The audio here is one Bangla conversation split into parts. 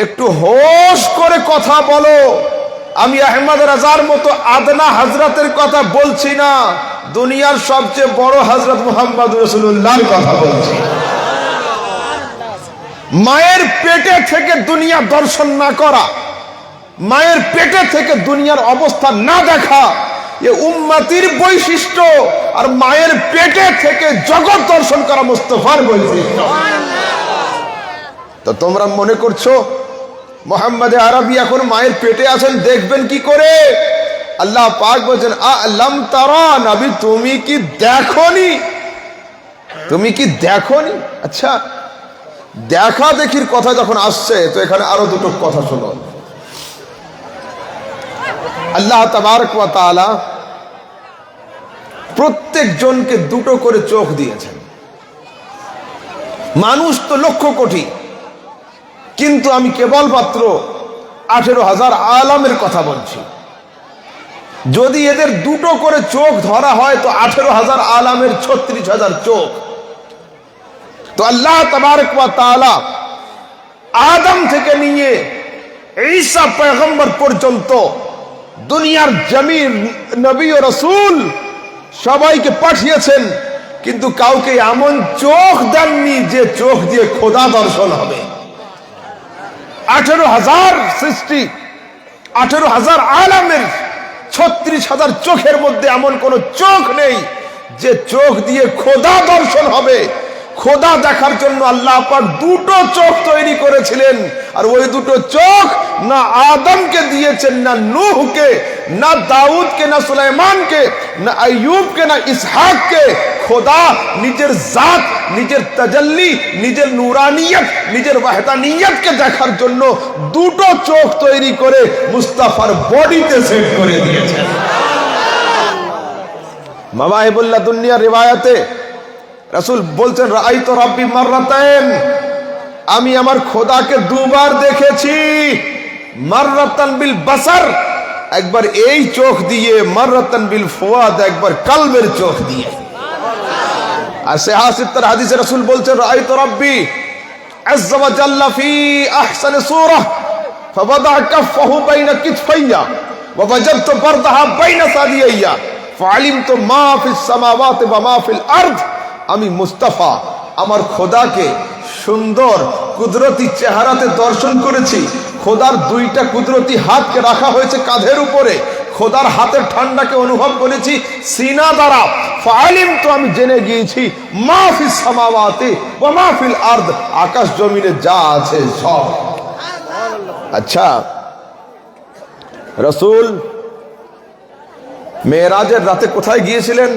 একটু হোশ করে কথা বলো। আমি আহমদ রাজার মতো আদনা হযরতের কথা বলছি না, দুনিয়ার সবচেয়ে বড় হযরত মুহাম্মদ রাসূলুল্লাহর কথা বলছি। মায়ের পেটে থেকে দুনিয়া দর্শন না করা, মায়ের পেটে থেকে দুনিয়ার অবস্থা না দেখা, এ উম্মতির বৈশিষ্ট্য। আর মায়ের পেটে থেকে জগৎ দর্শন করা মুস্তাফার বৈশিষ্ট্য। তো তোমরা মনে করছো মুহাম্মদ আরবি এখন মায়ের পেটে আছেন, দেখবেন কি করে? আল্লাহ পাক বলেন আ'লাম তারা, নবী তুমি কি দেখোনি? তুমি কি দেখোনি? আচ্ছা, দেখা দেখির কথা যখন আসছে তো এখানে আরো দুটো কথা শোনো। আল্লাহ তাবারক ওয়া তাআলা প্রত্যেক জনকে দুটো করে চোখ দিয়েছেন। মানুষ তো লক্ষ কোটি, কিন্তু আমি কেবলমাত্র 18,000 আলামের কথা বলছি। যদি এদের দুটো করে চোখ ধরা হয় তো 18,000 আলামের 36,000 চোখ। তো আল্লাহ তাবারক ওয়া তাআলা আদম থেকে নিয়ে ঈসা পয়গম্বর পর্যন্ত দুনিয়ার জমির নবী ও রাসূল সবাইকে পাঠিয়েছেন, কিন্তু কাউকে এমন চোখ দেননি যে চোখ দিয়ে খোদা দর্শন হবে। 18,000 সৃষ্টি, 18,000 আলামের 36,000 চোখের মধ্যে এমন কোন চোখ নেই যে চোখ দিয়ে খোদা দর্শন হবে। খোদা দেখার জন্য আল্লাহ পাক দুটো চোখ তৈরি করেছিলেন, আর ওই দুটো চোখ না আদমকে দিয়েছেন, না নূহকে, না দাউদকে, না সুলাইমানকে, না আইয়ুবকে, না ইসহাককে। খোদা নিজের জাত, নিজের তাজাল্লি, নিজের নূরানিয়ত, নিজের ওয়াহদানিয়তকে দেখার জন্য দুটো চোখ তৈরি করে মুস্তাফার বডিতে সেট করে দিয়েছেন। মাওয়াহিবুল্লাহ দুনিয়া রিওয়ায়াতে রাসূল বলছেন রাআইতু রাব্বি মাররাতাইন, আমি আমার খোদাকে দুবার দেখেছি। মাররাতান বিল বাসার, একবার এই চোখ দিয়ে, মাররাতান বিল ফুয়াদ, একবার কলবের চোখ দিয়ে। আর সহিহ হাদিসে রাসূল বলছেন রাআইতু রাব্বি আযজা ওয়া জাল্লা ফি আহসানি সূরা ফাওয়াদা কাফফাহু বাইনা কিতফাইয়া ওয়া ওয়াজাদতু বারদাহা বাইনা সাদিয়াইয়া ফাআলিমতু মা ফিস সামাওয়াতি ওয়া মা ফিল আরদ। আমি মুস্তাফা আমার খোদাকে সুন্দর কুদরতি চেহারাতে দর্শন করেছি। খোদার দুইটা কুদরতি হাতকে রাখা হয়েছে কাঁধের উপরে, খোদার হাতের ঠান্ডাকে অনুভব করেছি সিনা দ্বারা। ফালিম তো আমি জেনে গিয়েছি মা ফিস সামাওয়াতি ওয়া মা ফিল আরদ, আকাশ জমিনে যা আছে সব। আচ্ছা, রাসূল মেরাজের রাতে কোথায় গিয়েছিলেন?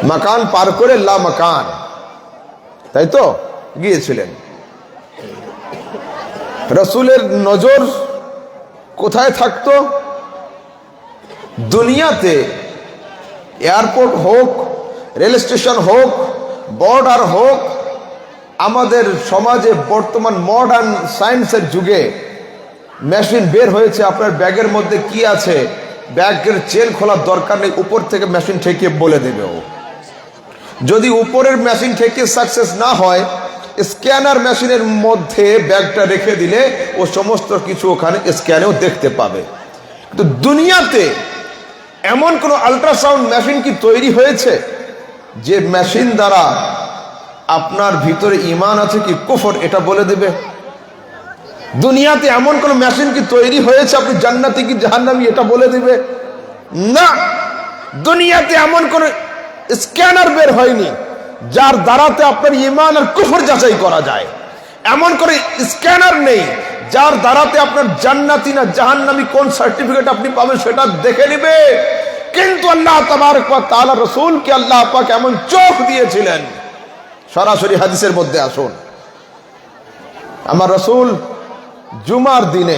মাকান পার করে লা মাকান, তাই তো গিয়েছিলেন। রাসূলের নজর কোথায় থাকতো? দুনিয়াতে এয়ারপোর্ট হোক, রেল স্টেশন হোক, বর্ডার হোক, আমাদের সমাজে বর্তমান মডার্ন সায়েন্সের যুগে মেশিন বের হয়েছে। আপনার ব্যাগের মধ্যে কি আছে, ব্যাগের চেন খোলার দরকার নেই, উপর থেকে মেশিন ঠেকিয়ে বলে দেবে ও। যদি উপরের মেশিন থেকে সাকসেস না হয়, স্ক্যানার মেশিনের মধ্যে ব্যাগটা রেখে দিলে ও সমস্ত কিছু ওখানে স্ক্যানেও দেখতে পাবে। কিন্তু দুনিয়াতে এমন কোন আল্ট্রাসাউন্ড মেশিন কি তৈরি হয়েছে যে মেশিন দ্বারা আপনার ভিতরে ঈমান আছে কি কুফর এটা বলে দেবে? দুনিয়াতে এমন কোন মেশিন কি তৈরি হয়েছে আপনি জান্নাতি কি জাহান্নামী এটা বলে দিবে? না, দুনিয়াতে এমন কোন স্ক্যানার বের হয়নি যার দ্বারাতে আপনার ঈমান আর কুফর যাচাই করা যায়। এমন করে স্ক্যানার নেই যার দ্বারাতে আপনার জান্নাতি না জাহান্নামী কোন সার্টিফিকেট আপনি পাবেন সেটা দেখে নেবে। কিন্তু আল্লাহ তাবারক ওয়া তাআলা রাসূলকে আল্লাহ পাক এমন চোখ দিয়েছিলেন। সরাসরি হাদিসের মধ্যে আসুন, আমার রাসূল জুমার দিনে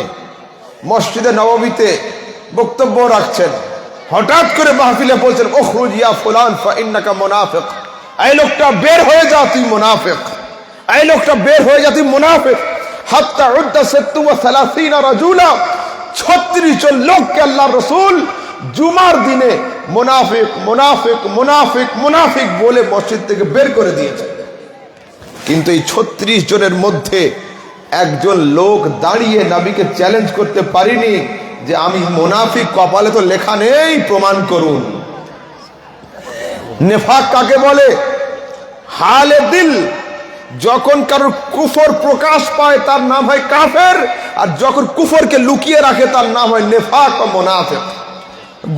মসজিদে নববীতে বক্তব্য রাখছেন। হঠাৎ করে মাহফিলে বলছেন উখরুজ ইয়া ফুলান ফা ইন্নাকা মুনাফিক, এই লোকটা বের হয়ে যা তুই মুনাফিক, এই লোকটা বের হয়ে যা তুই মুনাফিক। হাত্তা উদ্দা 36 রাজুলা, 36 জন লোককে আল্লাহর রাসূল জুমার দিনে মুনাফিক মুনাফিক মুনাফিক মুনাফিক বলে মসজিদ থেকে বের করে দিয়েছেন। কিন্তু এই 36 জনের মধ্যে একজন লোক দাঁড়িয়ে নবীকে চ্যালেঞ্জ করতে পারিনি যে আমি মুনাফিক, কপালে তো লেখা নেই, প্রমাণ করুন। নেফাক কাকে বলে? হালে দিল, যখন কারোর কুফর প্রকাশ পায় তার নাম হয় কাফের, আর যখন কুফরকে লুকিয়ে রাখে তার নাম হয় নেফাক বা মুনাফিক।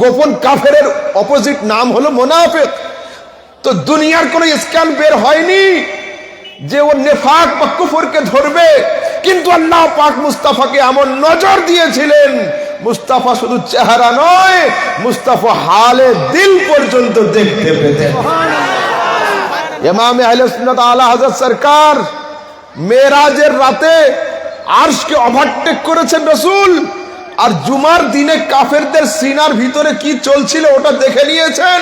গোপন কাফেরের অপোজিট নাম হলো মুনাফিক। তো দুনিয়ার কোনো স্ক্যান বের হয়নি যে ও নেফাক বা কুফরকে ধরবে, কিন্তু আল্লাহ পাক মুস্তাফাকে এমন নজর দিয়েছিলেন, মুস্তাফা শুধু চেহারা নয়, মুস্তাফা হালে দিল পর্যন্ত দেখতে পেতেন। ইমামে আহলে সুন্নাত আলা হযরত সরকার মেরাজের রাতে আরশকে ওভারটেক করেছেন রাসূল, আর জুমার দিনে কাফেরদের সিনার ভিতরে কি চলছিল ওটা দেখে নিয়েছেন।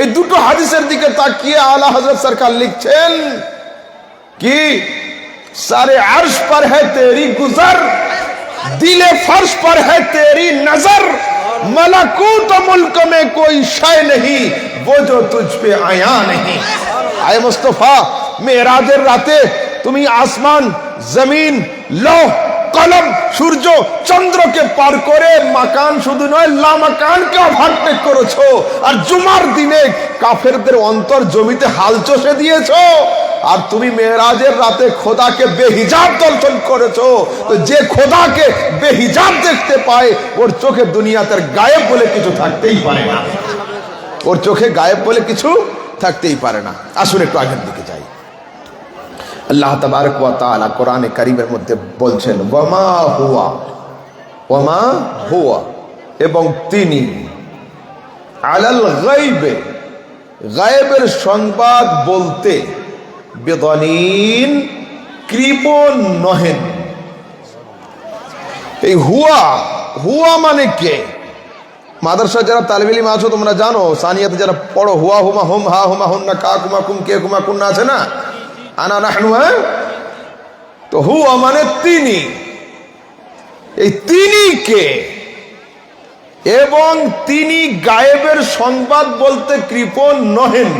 এই দুটো হাদিসের দিকে তাকিয়ে আলা হযরত সরকার লিখছেন कि सारे अर्श पर है तेरी गुजर, दिले फर्श पर है तेरी नजर, मलकूत मुल्क में कोई शय नहीं वो जो तुझ पे आया नहीं। आए मुस्तफा, मेराजेर राते তুমি আসমান, জমিন, লৌহ কলম, সূর্য চন্দ্রকে পার করে মাকান শুধু নয় লামাকানকে ওভারটেক করেছো, আর জুমার দিনে কাফেরদের অন্তর জমিতে হাল চষে দিয়েছো। আর তুমি মেরাজের রাতে খোদাকে বেহিজাব দর্শন করেছো। তো যে খোদাকে বেহিজাব দেখতে পায় ওর চোখে দুনিয়াতে গায়েব বলে কিছু থাকতেই পারে না, ওর চোখে গায়েব বলে কিছু থাকতেই পারে না। আসুন একটু আগের দিকে যাই। আল্লাহ তাবারক ওয়া তাআলা কোরআনে কারীমের মধ্যে বলছেন ওয়ামা হুয়া, এবং তিনি আলাল গায়বে, গায়েবের সংবাদ বলতে বেদানিন, কৃপণ নহেন। এই হুয়া মানে কে? মাদ্রাসা যারা তালিব ইলম আছো তোমরা জানো, সানিয়াতে যারা পড়ো, হুয়া হুমা হুম হা হুমা হুন্না কা কুমা কুম কে কুমা কুন্না আছে না, আনা নাহনু, হ্যাঁ? তো হুয়া মানে তিনি। এই তিনি কে? এবং তিনি গায়েবের সংবাদ বলতে কৃপণ নহেন।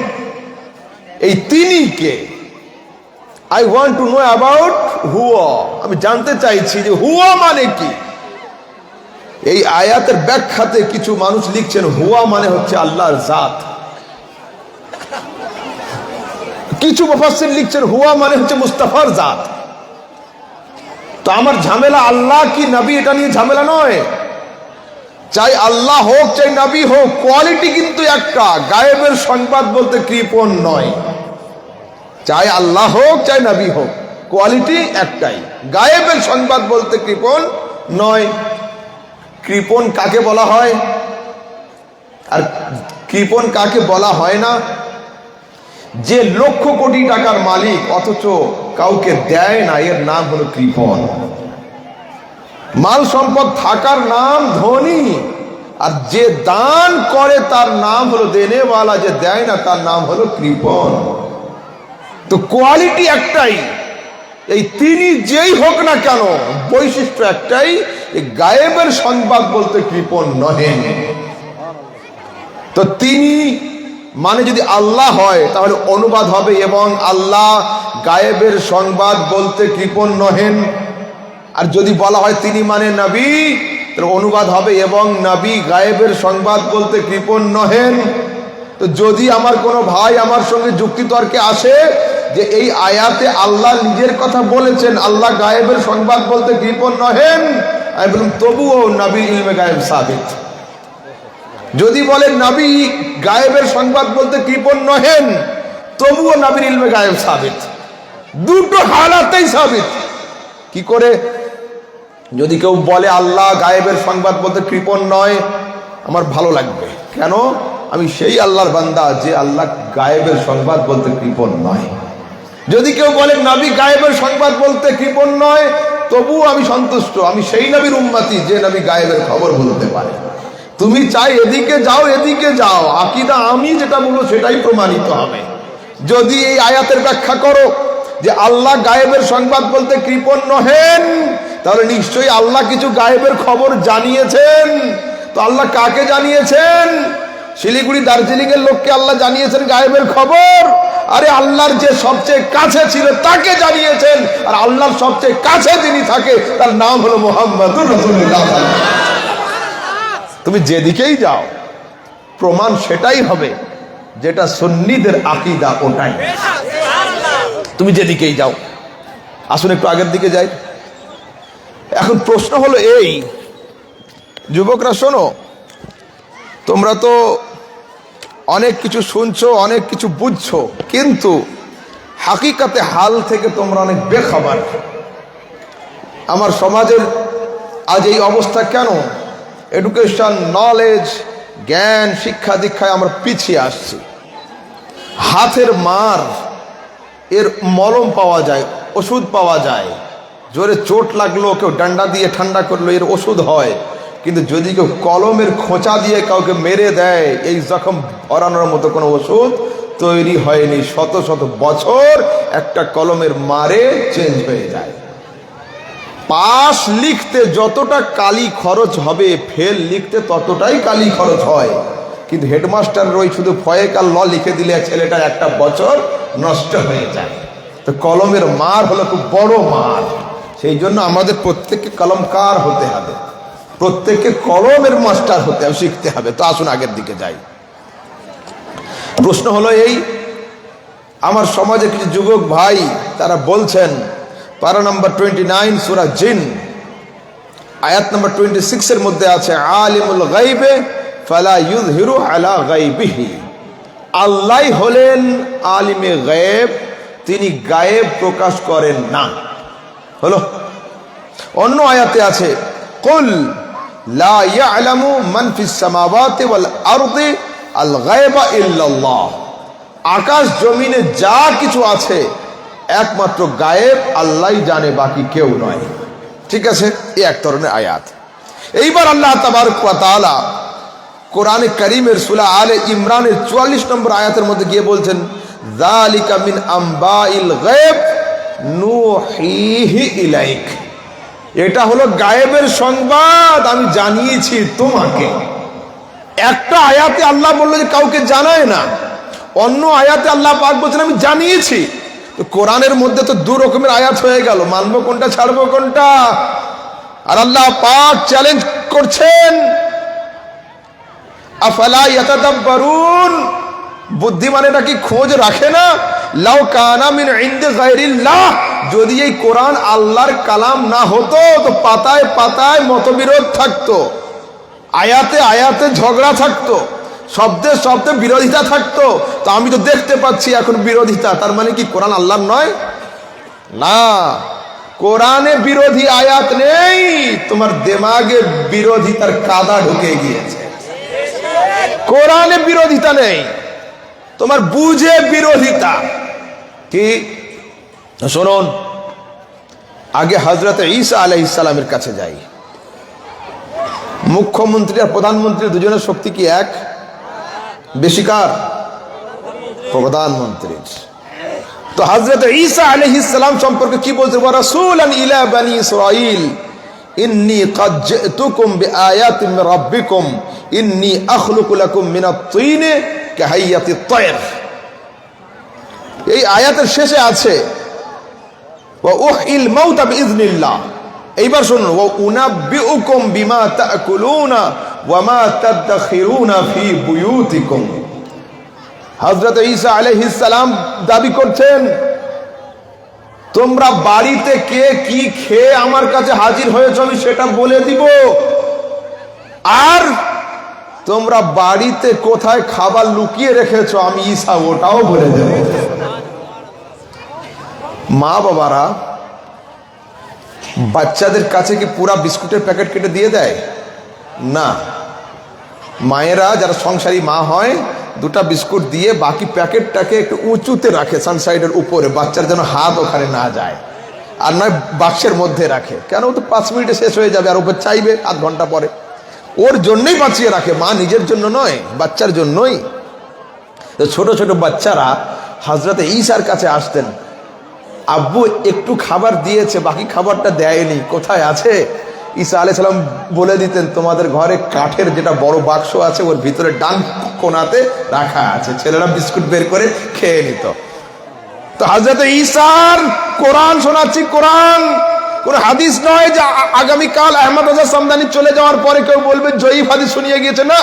এই তিনি কে? I want to know about হুয়া। আমি জানতে চাইছি যে হুয়া মানে কি। এই আয়াতের ব্যাখ্যাতে কিছু মানুষ লিখছেন হুয়া মানে হচ্ছে আল্লাহর জাত, কিছু মুফাসসির লিখছেন হুয়া মানে হচ্ছে মুস্তাফার জাত। তো আমার ঝামেলা আল্লাহ কি নবী এটা নিয়ে ঝামেলা নয়, চাই আল্লাহ হোক চাই নবী হোক, কোয়ালিটি কিন্তু একটা, গায়েবের সংবাদ বলতে কৃপণ নয়। চাই আল্লাহ হোক চাই নবী হোক, কোয়ালিটি একটাই, গায়েবের সংবাদ বলতে কৃপণ নয়। কৃপণ কাকে বলা হয় আর কৃপণ কাকে বলা হয় না? যে লক্ষ কোটি টাকার মালিক অথচ কাউকে দেয় না, এর নাম হলো কৃপণ। মাল সম্পদ থাকার নাম ধনী, আর যে দান করে তার নাম হলো দেনেওয়ালা, যে দেয় না তার নাম হলো কৃপণ। তো কোয়ালিটি একটাই, এই তিনি যেই হোক না কেন বৈশিষ্ট্য একটাই, এই গায়েবের সংবাদ বলতে কৃপণ নহেন। তো তিনি মানে যদি আল্লাহ হয় তাহলে অনুবাদ হবে এবং আল্লাহ গায়েবের সংবাদ বলতে কৃপণ নহেন। আর যদি বলা হয় তিনি মানে নবী, তাহলে অনুবাদ হবে এবং নবী গায়েবের সংবাদ বলতে কৃপণ নহেন। তো যদি আমার কোনো ভাই আমার সঙ্গে যুক্তিতর্কে আসে যে এই আয়াতে আল্লাহ নিজের কথা বলেছেন আল্লাহ গায়েবের সংবাদ বলতে কৃপণ নহেন, আমি বললাম তবুও নবীর ইলমে গায়েব সাবিত। যদি বলেন নবী গায়েবের সংবাদ বলতে কৃপণ নহেন, তবুও নবীর ইলমে গায়েব সাবিত, দুটো হালাতেই সাবিত। কি করে? যদি কেউ বলে আল্লাহ গায়েবের সংবাদ বলতে কৃপণ নয়, আমার ভালো লাগবে। কেন? আমি সেই আল্লাহর বান্দা যে আল্লাহ গায়েবের সংবাদ বলতে কৃপণ নয়। যদি কেউ বলে নবী গায়েবের সংবাদ বলতে কৃপণ নয়, তবুও আমি সন্তুষ্ট, আমি সেই নবীর উম্মতি যে নবী গায়েবের খবর বলতে পারে। তুমি চাই এদিকে যাও এদিকে যাও, আকীদা আমি যেটা বলবো সেটাই প্রমাণিত হবে। যদি এই আয়াতের ব্যাখ্যা করো যে আল্লাহ গায়েবের সংবাদ বলতে কৃপণ নহেন, তাহলে নিশ্চয়ই আল্লাহ কিছু গায়েবের খবর জানিয়েছেন। তো আল্লাহ কাকে জানিয়েছেন? শিলিগুড়ি দার্জিলিং এর লোককে আল্লাহ জানিয়েছেন গায়েবের খবর। আরে আল্লাহর যে সবচেয়ে কাছে ছিল তাকে জানিয়েছেন, আর আল্লাহর সবচেয়ে কাছে যিনি থাকে তার নাম হলো মুহাম্মাদুর রাসূলুল্লাহ। তুমি যেদিকেই যাও প্রমাণ সেটাই হবে যেটা সুন্নিদের আকীদা, ওটাই। তুমি যেদিকেই যাও। আসুন একটু আগের দিকে যাই। এখন প্রশ্ন হলো এই, যুবকরা শোনো, তোমরা তো অনেক কিছু শুনছো, অনেক কিছু বুঝছো, কিন্তু হাকিকাতে হাল থেকে তোমরা অনেক বেখবর। আমার সমাজের আজ এই অবস্থা কেন? এডুকেশন, নলেজ, জ্ঞান, শিক্ষা দীক্ষায় আমরা পিছিয়ে আসছি। হাতের মার এর মলম পাওয়া যায়, ওষুধ পাওয়া যায়। জোরে চোট লাগলো, কেউ ডান্ডা দিয়ে ঠান্ডা করলো, এর ওষুধ হয়। কিন্তু যদি কেউ কলমের খোঁচা দিয়ে কাউকে মেরে দেয়, এই জখম ভরানোর মতো কোনো ওষুধ তৈরি হয়নি। শত শত বছর একটা কলমের মারে চেঞ্জ হয়ে যায়। পাস লিখতে যতটা কালি খরচ হবে, ফেল লিখতে ততটাই কালি খরচ হয়। কিন্তু হেডমাস্টার ওই শুধু ফয়েক আর ল লিখে দিলে ছেলেটার একটা বছর নষ্ট হয়ে যায়। তো কলমের মার হলো খুব বড় মার। সেই জন্য আমাদের প্রত্যেককে কলমকার হতে হবে, প্রত্যেককে কলমের মাস্টার হতে হবে, শিখতে হবে। তো আসুন আগের দিকে যাই। প্রশ্ন হলো এই, আমার সমাজে কিছু যুবক ভাই তারা বলছেন, পারা নাম্বার 29 সূরা জিন আয়াত নাম্বার 26 এর মধ্যে আছে, আলিমুল গায়বে ফালা ইউযহিরু আলা গায়বিহি। আল্লাহ হলেন আলিমে গায়েব, তিনি গায়েব প্রকাশ করেন না। হলো। অন্য আয়াতে আছে, কুল লা ইয়ালামু মান ফিস সামাওয়াতি ওয়াল আরদি আল গায়বা ইল্লাল্লাহ। আকাশ জমিনে যা কিছু আছে একমাত্র গায়েব আল্লাহই জানে, বাকি কেউ নয়। ঠিক আছে, এই এক ধরনের আয়াত। এইবার আল্লাহ তাবারক ওয়া তাআলা কোরআনে কারীমের সূরা আলে ইমরানের 44 নম্বর আয়াতের মধ্যে গিয়ে বলছেন, যালিকা মিন আম্বাইল গায়ব নুহিহি ইলাইক। এটা হলো গায়েবের সংবাদ, আমি জানিয়েছি তোমাকে। একটা আয়াতে আল্লাহ বলল যে কাউকে জানায় না, অন্য আয়াতে আল্লাহ পাক বলছেন আমি জানিয়েছি। তো কোরআনের মধ্যে তো দু রকমের আয়াত হয়ে গেল, মানবো কোনটা ছাড়বো কোনটা? আর আল্লাহ পাক চ্যালেঞ্জ করছেন, আফালা ইয়াতাদাব্বারুন, বুদ্ধিমানেরা কি খোঁজ রাখে না? লাউ কানা মিন ইনদি গায়রিল্লাহ, যদি এই কোরআন আল্লাহর কালাম না হতো তো পাতায় পাতায় মতবিরোধ থাকতো, আয়াতে আয়াতে ঝগড়া থাকতো, শব্দে শব্দে বিরোধিতা থাকতো। তো আমি তো দেখতে পাচ্ছি এখন বিরোধিতা, তার মানে কি কোরআন আল্লাহর নয়? না, কোরআনে বিরোধী আয়াত নেই, তোমার দিমাগে বিরোধিতার কাদা ঢুকে গিয়েছে। কোরআনে বিরোধিতা নেই, তোমার বুঝে বিরোধিতা। কি? শুনুন, আগে হযরত ঈসা আলাইহিস সালামের কাছে যাই। মুখ্যমন্ত্রী আর প্রধানমন্ত্রী দুজনের শক্তি কি এক? বেশি কার? প্রধানমন্ত্রীর। তো হযরত ঈসা আলাইহিস সালাম সম্পর্কে কি বলছে? ওয়া রাসূলান ইলা বানি ইসরাঈল ইন্নী ক্বাদ জিতুকুম বিআয়াতিন মির রাব্বিকুম ইন্নী আখলুকু লাকুম মিনাত তিনি কাহাইয়াতিত তায়র। এই আয়াতের শেষে আছে ওয়া উহিল মাউতা বিইذনিল্লাহ। এইবার শুনুন, ওয়া উনাব্বিউকুম বিমা তাকুলুনা ওয়া মা তাদখিরুনা ফি বুয়ুতিকুম। হযরত ঈসা আলাইহিস সালাম দাবি করছেন, তোমরা বাড়িতে কে কি খেয়ে আমার কাছে হাজির হয়েছো আমি সেটা বলে দিব, আর তোমরা বাড়িতে কোথায় খাবার লুকিয়ে রেখেছো আমি ঈসা ওটাও বলে দেব। মা বাবারা বাচ্চাদের কাছে কি পুরা বিস্কুটের প্যাকেট কেটে দিয়ে দেয়? না, মায়েরা যারা সংসারী মা হয় দুটা বিস্কুট দিয়ে বাকি প্যাকেটটাকে একটু উঁচুতে রাখে, সানসাইডের উপরে, বাচ্চার যেন হাত ওখানে না যায়, আর নয় বাক্সের মধ্যে রাখে। কেন? তো 5 মিনিটে শেষ হয়ে যাবে, আর ওপর চাইবে আধ ঘন্টা পরে। ওর জন্যই বাঁচিয়ে রাখে, মা নিজের জন্য নয়, বাচ্চার জন্যই। তো ছোট ছোট বাচ্চারা হযরত ঈসার কাছে আসতেন, আব্বু একটু খাবার দিয়েছে, বাকি খাবারটা দেয়নি, কোথায় আছে? ঈসা আলাইহিস সালাম বলে দিতেন, তোমাদের ঘরে কাঠের যেটা বড় বাক্স আছে ওর ভিতরে ডান কোণাতে রাখা আছে, ছেলেরা বিস্কুট বের করে খেয়ে নিত। তো হযরত ঈসার কোরআন শোনাচ্ছি, কোরআন, কোন হাদিস নয় যে আগামীকাল আহমদ রাজা সামদানি চলে যাওয়ার পরে কেউ বলবে জয়ীফ হাদিস শুনিয়ে গিয়েছে। না,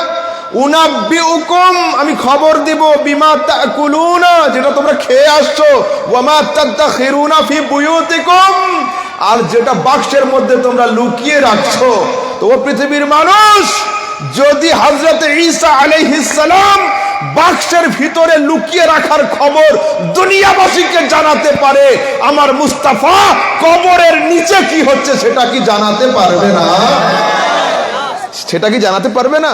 উনাব্বিউকুম, আমি খবর দিব, বিমা তাকুলুনা, যেটা তোমরা খেয়ে আসছো, ওয়া মা তাদাখিরুনা ফি বুয়ুতিকুম, আর যেটা বাক্সের মধ্যে তোমরা লুকিয়ে রাখছো। তো ও পৃথিবীর মানুষ, যদি হযরত ঈসা আলাইহিস সালাম বাক্সের ভিতরে লুকিয়ে রাখার খবর দুনিয়াবাসীকে জানাতে পারে, আমার মুস্তাফা কবরের নিচে কি হচ্ছে সেটা কি জানাতে পারবে না? সেটা কি জানাতে পারবে না?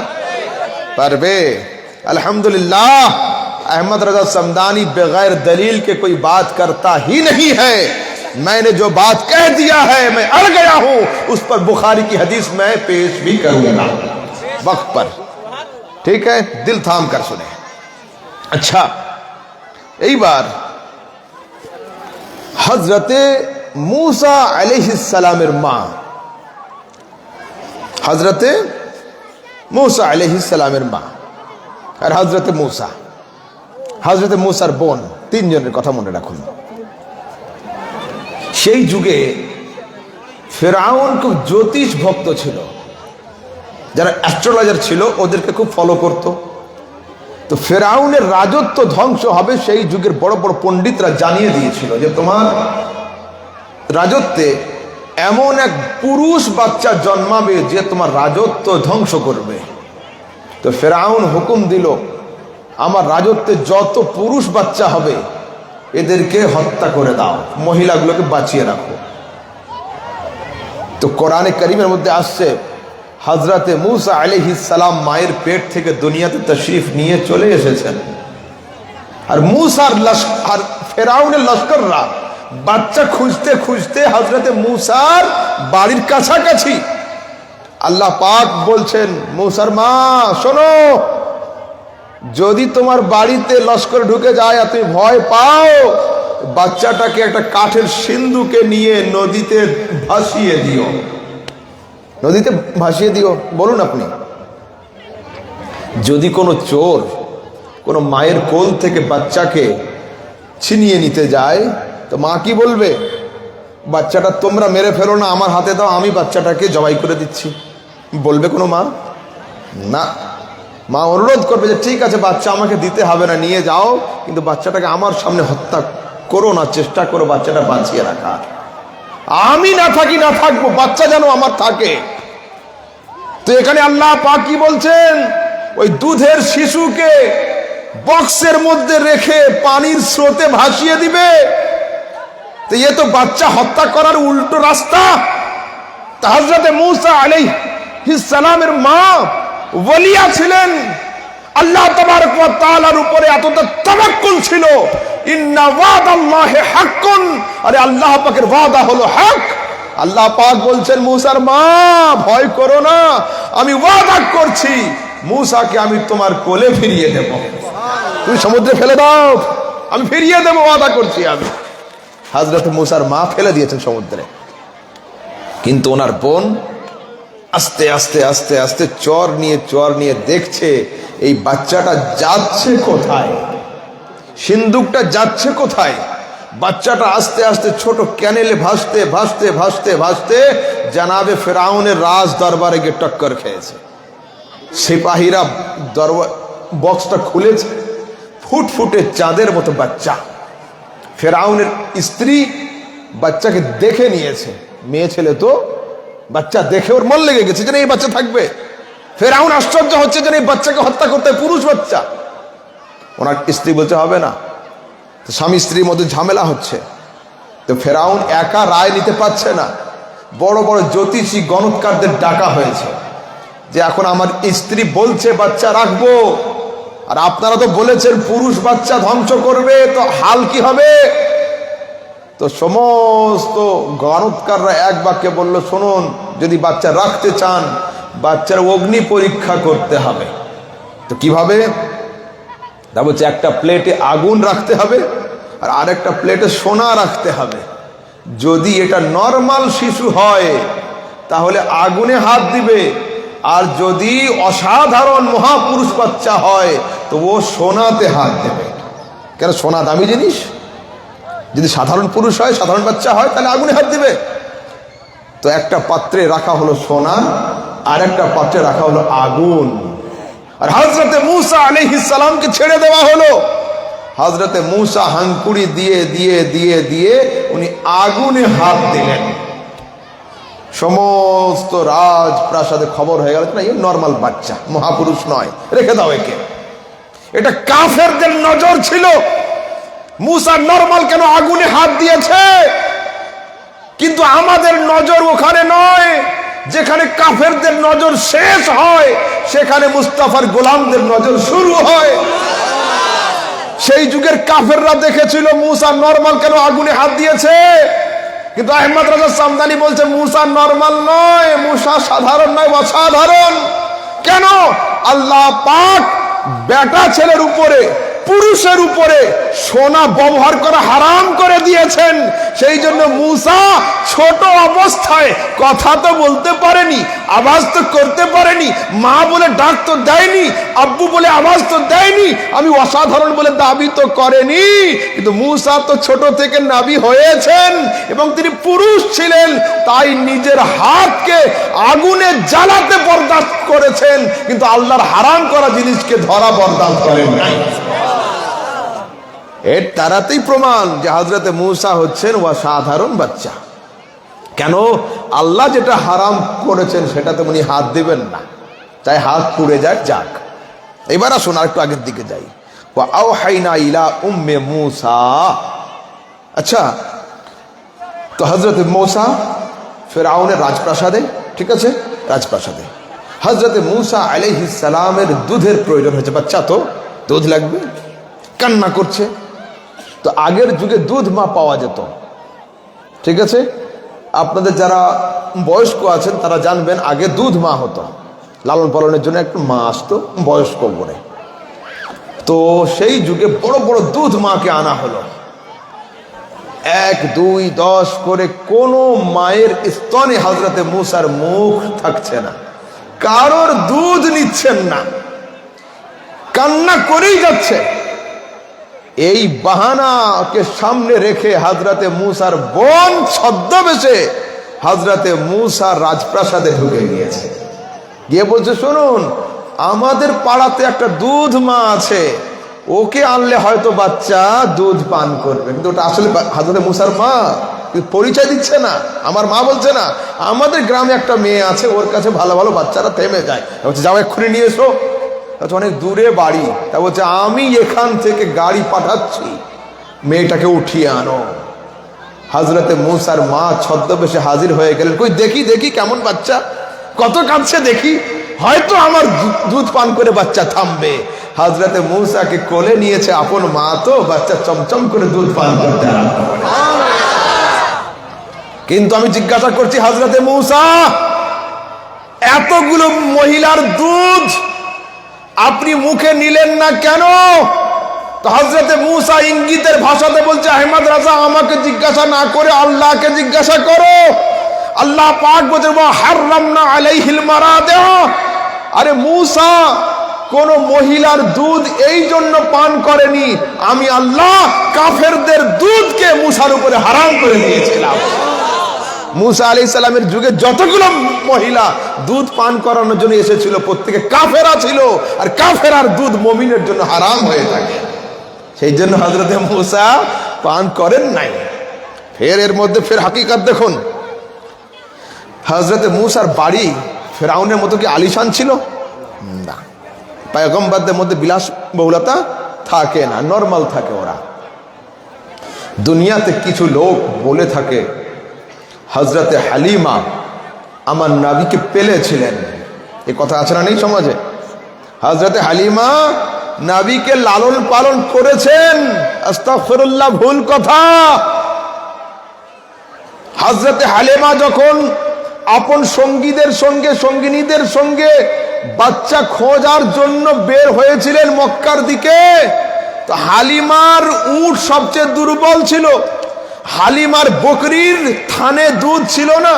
পারবে। अल्हम्दुलिल्लाह, अहमद रजा समदानी बगैर दलील के कोई बात करता ही नहीं है। मैंने जो बात कह दिया है, मैं अड़ गया हूं, उस पर बुखारी की हदीस मैं पेश भी करूंगा वक्त पर। ठीक है, दिल थाम कर सुने। अच्छा, यही बार हजरते मूसा अलैहिस सलामेर मा, हजरते मूसा अलैहिस सलामेर मा আর হযরতে মূসা, হযরতে মূসার বোন, তিনজনের কথা মনে রাখুন। সেই যুগে ফেরাউন খুব জ্যোতিষ ভক্ত ছিল, যারা অ্যাস্ট্রোলজার ছিল ওদেরকে খুব ফলো করত। তো ফেরাউনের রাজত্ব ধ্বংস হবে সেই যুগের বড় বড় পণ্ডিতরা জানিয়ে দিয়েছিল যে তোমার রাজত্বে এমন এক পুরুষ বাচ্চা জন্মাবে যে তোমার রাজত্ব ধ্বংস করবে। তো ফেরাউন হুকুম দিল, আমার রাজত্বে যত পুরুষ বাচ্চা হবে এদেরকে হত্যা করে দাও, মহিলাগুলোকে বাঁচিয়ে রাখো। তো কোরআনে কারীমের মধ্যে আসছে হযরতে মূসা আলাইহিস সালাম মায়ের পেট থেকে দুনিয়াতে তশরিফ নিয়ে চলে এসেছেন, আর মূসার আর ফেরাউনের লস্কররা বাচ্চা খুঁজতে খুঁজতে হযরতে মূসার বাড়ির কাছাকাছি। আল্লাহ পাক বলছেন, মূসার মা শোনো, যদি তোমার বাড়িতে লস্কর ঢুকে যায় আর তুমি ভয় পাও, বাচ্চাটাকে একটা কাঠের সিন্ধুকে নিয়ে নদীতে ভাসিয়ে দিও, নদীতে ভাসিয়ে দিও। বলুন আপনি, যদি কোনো চোর কোনো মায়ের কোল থেকে বাচ্চাকে ছিনিয়ে নিতে যায় তো মা কি বলবে? বাচ্চাটা তোমরা মেরে ফেলো না, আমার হাতে দাও, আমি বাচ্চাটাকে জবাই করে দিচ্ছি, বলবে কোনো মা? না, মা অনুরোধ করবে যে ঠিক আছে বাচ্চা আমাকে দিতে হবে না, নিয়ে যাও, কিন্তু বাচ্চাটাকে আমার সামনে হত্যা করো না, চেষ্টা করো বাচ্চাটা বাঁচিয়ে রাখা। আমি না থাকি না থাকবো, বাচ্চা যেন আমার থাকে। তো এখানে আল্লাহ পাক কি বলছেন? ওই দুধের শিশুকে বক্সের মধ্যে রেখে পানির স্রোতে ভাসিয়ে দিবে। তো এ তো বাচ্চা হত্যা করার উল্টো রাস্তা। হযরতে মূসা আলাইহিস সালামের মা ওলিয়া ছিলেন, আল্লাহ তাবারক ওয়া তাআলার উপরে এতটা তাওয়াক্কুল ছিল। ইন্না ওয়াদাল্লাহি হাক্কুন, আরে আল্লাহ পাকের ওয়াদা হলো হক। আল্লাহ পাক বলছেন, মূসার মা ভয় করো না, আমি ওয়াদা করছি মূসাকে আমি তোমার কোলে ফিরিয়ে দেব। তুমি সমুদ্রে ফেলে দাও, আমি ফিরিয়ে দেব, ওয়াদা করছি আমি। হযরত মূসার মা ফেলে দিয়েছেন সমুদ্রে, কিন্তু ওনার বোন আস্তে আস্তে আস্তে আস্তে চর নিয়ে দেখছে এই বাচ্চাটা যাচ্ছে কোথায়, সিন্ধুকটা যাচ্ছে কোথায়। বাচ্চাটা আস্তে আস্তে ছোট ক্যানেলে ভাসতে ভাসতে ভাসতে ভাসতে জানাবে ফেরাউনের রাজ দরবারে গিয়ে টক্কর খেয়েছে। সিপাহীরা বক্সটা খুলেছে, ফুটফুটে চাঁদের মতো বাচ্চা। ফেরাউনের স্ত্রী বাচ্চাকে দেখে নিয়েছে, মেয়ে ছেলে তো, বাচ্চা দেখে ওর মন লেগে গেছে যে এই বাচ্চা থাকবে। ফেরাউন আশ্চর্য হচ্ছে যে এই বাচ্চাকে হত্যা করতে, পুরুষ বাচ্চা। ওনার স্ত্রী বলতে হবে না, তো স্বামী স্ত্রীর মধ্যে ঝামেলা হচ্ছে। তো ফেরাউন একা রায় নিতে পারছে না, বড় বড় জ্যোতিষী গণৎকারদের ডাকা হয়েছে যে এখন আমার স্ত্রী বলছে বাচ্চা রাখবো, আর আপনারা তো বলেছেন পুরুষ বাচ্চা ধ্বংস করবে, তো হাল কি হবে? তো সমস্ত গণৎকাররা এক বাক্যে বলল, শুনুন, যদি বাচ্চা রাখতে চান বাচ্চার অগ্নি পরীক্ষা করতে হবে। তো কিভাবে? তা বলছে একটা প্লেটে আগুন রাখতে হবে আর আরেকটা প্লেটে সোনা রাখতে হবে। যদি এটা নর্মাল শিশু হয় তাহলে আগুনে হাত দিবে। আর যদি অসাধারণ মহাপুরুষ বাচ্চা হয় তো ও সোনাতে হাত দেবে। কেন? সোনা দামি জিনিস। যদি সাধারণ পুরুষ হয়, সাধারণ বাচ্চা হয়, তাহলে আগুনে হাত দিবে। তো একটা পাত্রে রাখা হলো সোনা, আর একটা পাত্রে রাখা হলো আগুন। আর হযরতে মূসা আলাইহিস সালামকে ছেড়ে দেওয়া হলো। হযরতে মূসা হাঙ্কুড়ি দিয়ে দিয়ে দিয়ে দিয়ে উনি আগুনে হাত দিলেন। সমস্ত রাজপ্রাসাদে খবর হয়ে গেল, না এই নর্মাল বাচ্চা, মহাপুরুষ নয়, রেখে দাও একে। এটা কাফেরদের নজর ছিল, মূসা নরমাল কেন আগুনে হাত দিয়েছে। কিন্তু আমাদের নজর ওখানে নয়, যেখানে কাফেরদের নজর শেষ হয় সেখানে মুস্তাফার গোলামদের নজর শুরু হয়। সেই যুগের কাফেররা দেখেছিল মূসা নরমাল কেন আগুনে হাত দিয়েছে। কিন্তু আহমদ রাজা সামদানি বলছে মূসা নরমাল নয়, মূসা সাধারণ নয়, অসাধারণ। কেন? আল্লাহ পাক বেটা ছেলের উপরে, পুরুষের উপরে সোনা ব্যবহার করা হারাম করে দিয়েছেন। সেই জন্য মূসা ছোট অবস্থায় কথা তো বলতে পারেনি, আওয়াজ তো করতে পারেনি, মা বলে ডাক তো দেয়নি, আব্বু বলে আওয়াজ তো দেয়নি, আমি অসাধারণ বলে দাবি তো করেনি। কিন্তু মূসা তো ছোট থেকে নবী হয়েছেন এবং তিনি পুরুষ ছিলেন, তাই নিজের হাতকে আগুনে জ্বালাতে বরদাস্ত করেছেন, কিন্তু আল্লাহর হারাম করা জিনিসকে ধরা বরদাস্ত করেন নাই। এর তারাতেই প্রমাণ যে হযরতে মূসা হচ্ছেন অসাধারণ বাচ্চা। কেন? আল্লাহ যেটা হারাম করেছেন সেটাতে উনি হাত দিবেন না, চাই হাত পুড়ে যায়, যাক। এবার আসুন আর একটু আগের দিকে যাই। ওয়া আওহাইনা ইলা উম্মে মূসা। আচ্ছা, তো হযরতে মূসা ফেরাউনের রাজপ্রাসাদে, ঠিক আছে, রাজপ্রাসাদে হযরতে মূসা আলাইহিস সালামের দুধের প্রয়োজন হয়েছে। বাচ্চা তো দুধ লাগবে, কান্না করছে। তো আগের যুগে দুধ মা পাওয়া যেত, ঠিক আছে। আপনাদের যারা বয়স্ক আছেন তারা জানবেন, আগে দুধ মা হতো, লালন পালনের জন্য একটু মা আসতো বয়স্ক করে। তো সেই যুগে বড় বড় দুধ মাকে আনা হলো, 1, 2, 10 করে। কোন মায়ের স্তনে হযরতে মূসার মুখ থাকছে না, কারোর দুধ নিচ্ছেন না, কান্না করেই যাচ্ছে। এই বাহানাকে সামনে রেখে হযরতে মূসার বোন ছদ্মবেশে হযরতে মূসা রাজপ্রাসাদে ঢুকে গিয়েছে। গিয়ে বলছে, শুনুন, আমাদের পাড়াতে একটা দুধ মা আছে, ওকে আনলে হয়তো বাচ্চা দুধ পান করবে। কিন্তু ওটা আসলে হযরতে মূসার মা, পরিচয় দিচ্ছে না, আমার মা বলছে না। আমাদের গ্রামে একটা মেয়ে আছে, ওর কাছে ভালো ভালো বাচ্চারা থেমে যায়, বলছে যাও এক্ষুনি নিয়ে এসো। অনেক দূরে বাড়ি, তা বলছে আমি এখান থেকে গাড়ি পাঠাচ্ছি, মেয়েটাকে উঠিয়ে আনো। হযরতে মূসার মা ছদ্মবেশে হাজির হয়ে গেলেন। কই দেখি দেখি কেমন বাচ্চা, কত কাঁদছে দেখি, হয়তো আমার দুধ পান করে বাচ্চা থামবে। হযরতে মূসাকে কোলে নিয়েছে আপন মা, তো বাচ্চা চমচম করে দুধ পান করতে আরম্ভ করে। কিন্তু আমি জিজ্ঞাসা করছি, হযরতে মূসা, এতগুলো মহিলার দুধ আপনি মুখে নিলেন না কেন? তো হযরতে মূসা ইঙ্গিতের ভাষাতে বলছে, আহমদ রাজা, আমাকে জিজ্ঞাসা না করে আল্লাহকে জিজ্ঞাসা করো। আল্লাহ পাক বলছে, হারামনা আলাইহিল মারাদিআ। আরে মূসা কোন মহিলার দুধ এই জন্য পান করেনি, আমি আল্লাহ কাফেরদের দুধকে মূসার উপরে হারাম করে দিয়েছিলাম। মূসা আলাইহিস সালামের যুগে যতগুলো মহিলা দুধ পান করানোর জন্য এসেছিল প্রত্যেকে কাফেরা ছিল, আর কাফেরার দুধ মুমিনের জন্য হারাম হয়ে থাকে। সেই জন্য হযরতে মূসা পান করেন নাই। ফের এর মধ্যে ফের হাকিকত দেখুন, হযরতে মূসার বাড়ি ফেরাউনের মতো কি আলিশান ছিল? না, পয়গম্বরদের মধ্যে বিলাস বহুলতা থাকে না, নরমাল থাকে ওরা। দুনিয়াতে কিছু লোক বলে থাকে হযরতে হালিমা আমার নবীকে পেলেছিলেন, এই কথা আছে না নেই সমাজে? হযরতে হালিমা নবীকে লালন পালন করেছেন, আস্তাগফিরুল্লাহ, ভুল কথা। হযরতে হালিমা যখন আপন সঙ্গীদের সঙ্গে, সঙ্গিনীদের সঙ্গে বাচ্চা খোঁজার জন্য বের হয়েছিলেন মক্কার দিকে, তো হালিমার উট সবচেয়ে দুর্বল ছিল, হালিমার বকরির থানে দুধ ছিল না।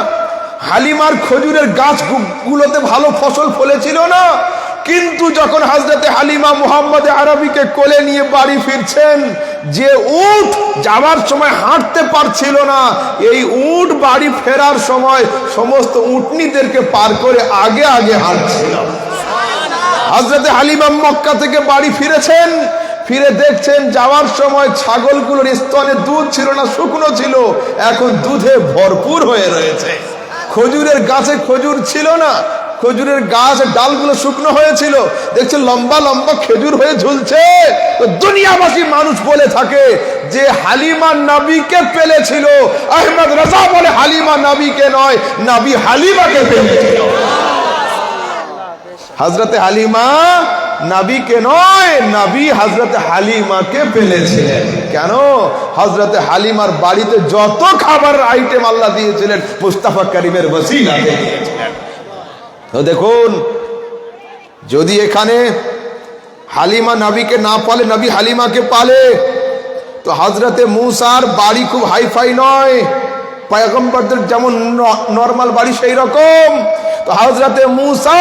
হালিমার খেজুরের গাছগুলোতে ভালো ফসল ফলেছিল না, কিন্তু যখন হযরতে হালিমা মুহাম্মদ আরবিকে কোলে নিয়ে বাড়ি ফিরছেন, যে উট যাওয়ার সময় হাঁটতে পারছিল না, এই উট বাড়ি ফেরার সময় সমস্ত উটনিদেরকে পার করে আগে আগে হাঁটছিল। হযরতে হালিমা মক্কা থেকে বাড়ি ফিরেছেন, ফিরে দেখছেন যাওয়ার সময় ছাগলগুলোর স্তনে দুধ ছিল না, শুকনো ছিল, এখন দুধে ভরপুর হয়ে রয়েছে। খেজুরের গাছে খেজুর ছিল না, খেজুরের গাছ ডালগুলো শুকনো হয়েছিল, দেখছে লম্বা লম্বা খেজুর হয়ে ঝুলছে। তো দুনিয়াবাসী মানুষ বলে থাকে যে হালিমা নবীকে পেলেছিল, আহমদ রাজা বলে হালিমা নবীকে নয়, নবী হালিমাকে পেলেছিল। হযরতে হালিমা নবীকে নয়, নবী হযরতে হালিমাকে পেলেছিলেন। কেন? হযরতে হালিমার বাড়িতে যত খাবার আইটেম আল্লাহ দিয়েছিলেন মুস্তাফা করিমের ওসিলাতে দিয়েছিলেন। তো দেখুন, যদি এখানে হালিমা নবীকে না পালে, নবী হালিমাকে পালে, তো হযরতে মুসার বাড়ি খুব হাইফাই নয়, পয়গম্বরদের যেমন নরমাল বাড়ি সেই রকম। তো হযরতে মুসা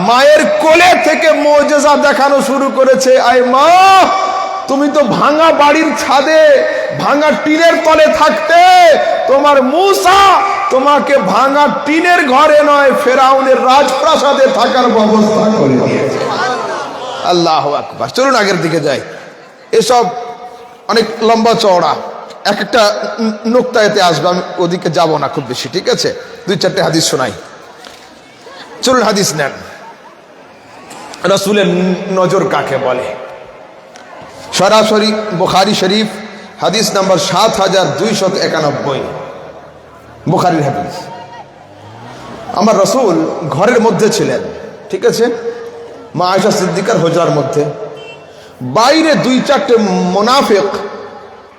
মায়ের কোলে থেকে মুজিজা দেখানো শুরু করেছে। আয় মা, তুমি তো ভাঙা বাড়ির ছাদে ভাঙা টিনের তলে থাকতে, তোমার মুসা তোমাকে ভাঙা টিনের ঘরে নয়, ফেরাউনের রাজপ্রাসাদে থাকার ব্যবস্থা করে দিয়েছে। আল্লাহু আকবার। চলুন আগের দিকে যাই, এসব অনেক লম্বা চওড়া, এক একটা নোকতা এতে আসবে, আমি ওদিকে যাব না খুব বেশি, ঠিক আছে? দুই চারটে হাদিস শোনাই। চলুন হাদিস নেন। রাসূলের নজর কাকে বলে? সরাসরি বুখারী শরীফ হাদিস নাম্বার ৭,২৯১, বুখারীর হাদিস। আমার রাসূল ঘরের মধ্যে ছিলেন, ঠিক আছে, মা আয়েশা সিদ্দিকার হুজরার মধ্যে। বাইরে দুই চারটে মুনাফিক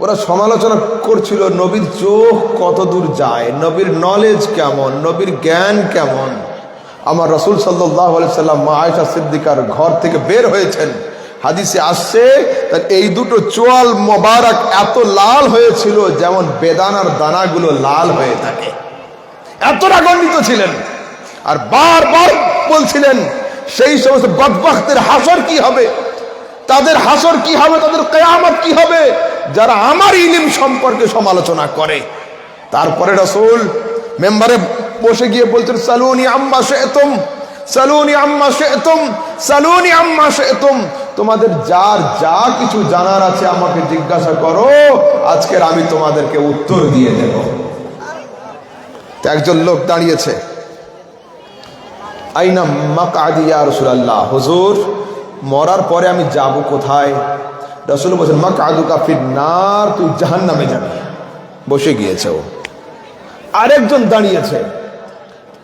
ওরা সমালোচনা করছিল নবীর চোখ কত দূর যায়, নবীর নলেজ কেমন, নবীর জ্ঞান কেমন। আমার রাসূল সাল্লাল্লাহু আলাইহি সাল্লাম মা আয়েশা সিদ্দিকার ঘর থেকে বের হয়েছেন, হাদিসে আসছে তার এই দুটো চোয়াল মোবারক এত লাল হয়েছিল যেমন বেদানার দানাগুলো লাল হয়ে থাকে, এত রাগান্বিত ছিলেন। আর বারবার বলছিলেন সেই সমস্ত বদবখতের হাসর কি হবে, তাদের হাসর কি হবে, তাদের কিয়ামত কি হবে যারা আমার ইলম সম্পর্কে সমালোচনা করে। তারপরে রাসূল মেম্বারে বসে গিয়ে বলছেন, সালুনি আম্মা শি'তুম, সালুনি আম্মা শি'তুম, সালুনি আম্মা শি'তুম, তোমাদের যার যা কিছু জানার আছে আমাকে জিজ্ঞাসা করো, আজকের আমি তোমাদেরকে উত্তর দিয়ে দেব। একজন লোক দাঁড়িয়েছে, আইনা মাকআদি ইয়া রাসূলুল্লাহ, হুজুর মরার পরে আমি যাব কোথায়? রাসূল বলেন, মাকআদুকা ফিন নার, তুই জাহান্নামে যাবি। বসে গিয়েছে ও। আরেকজন দাঁড়িয়েছে,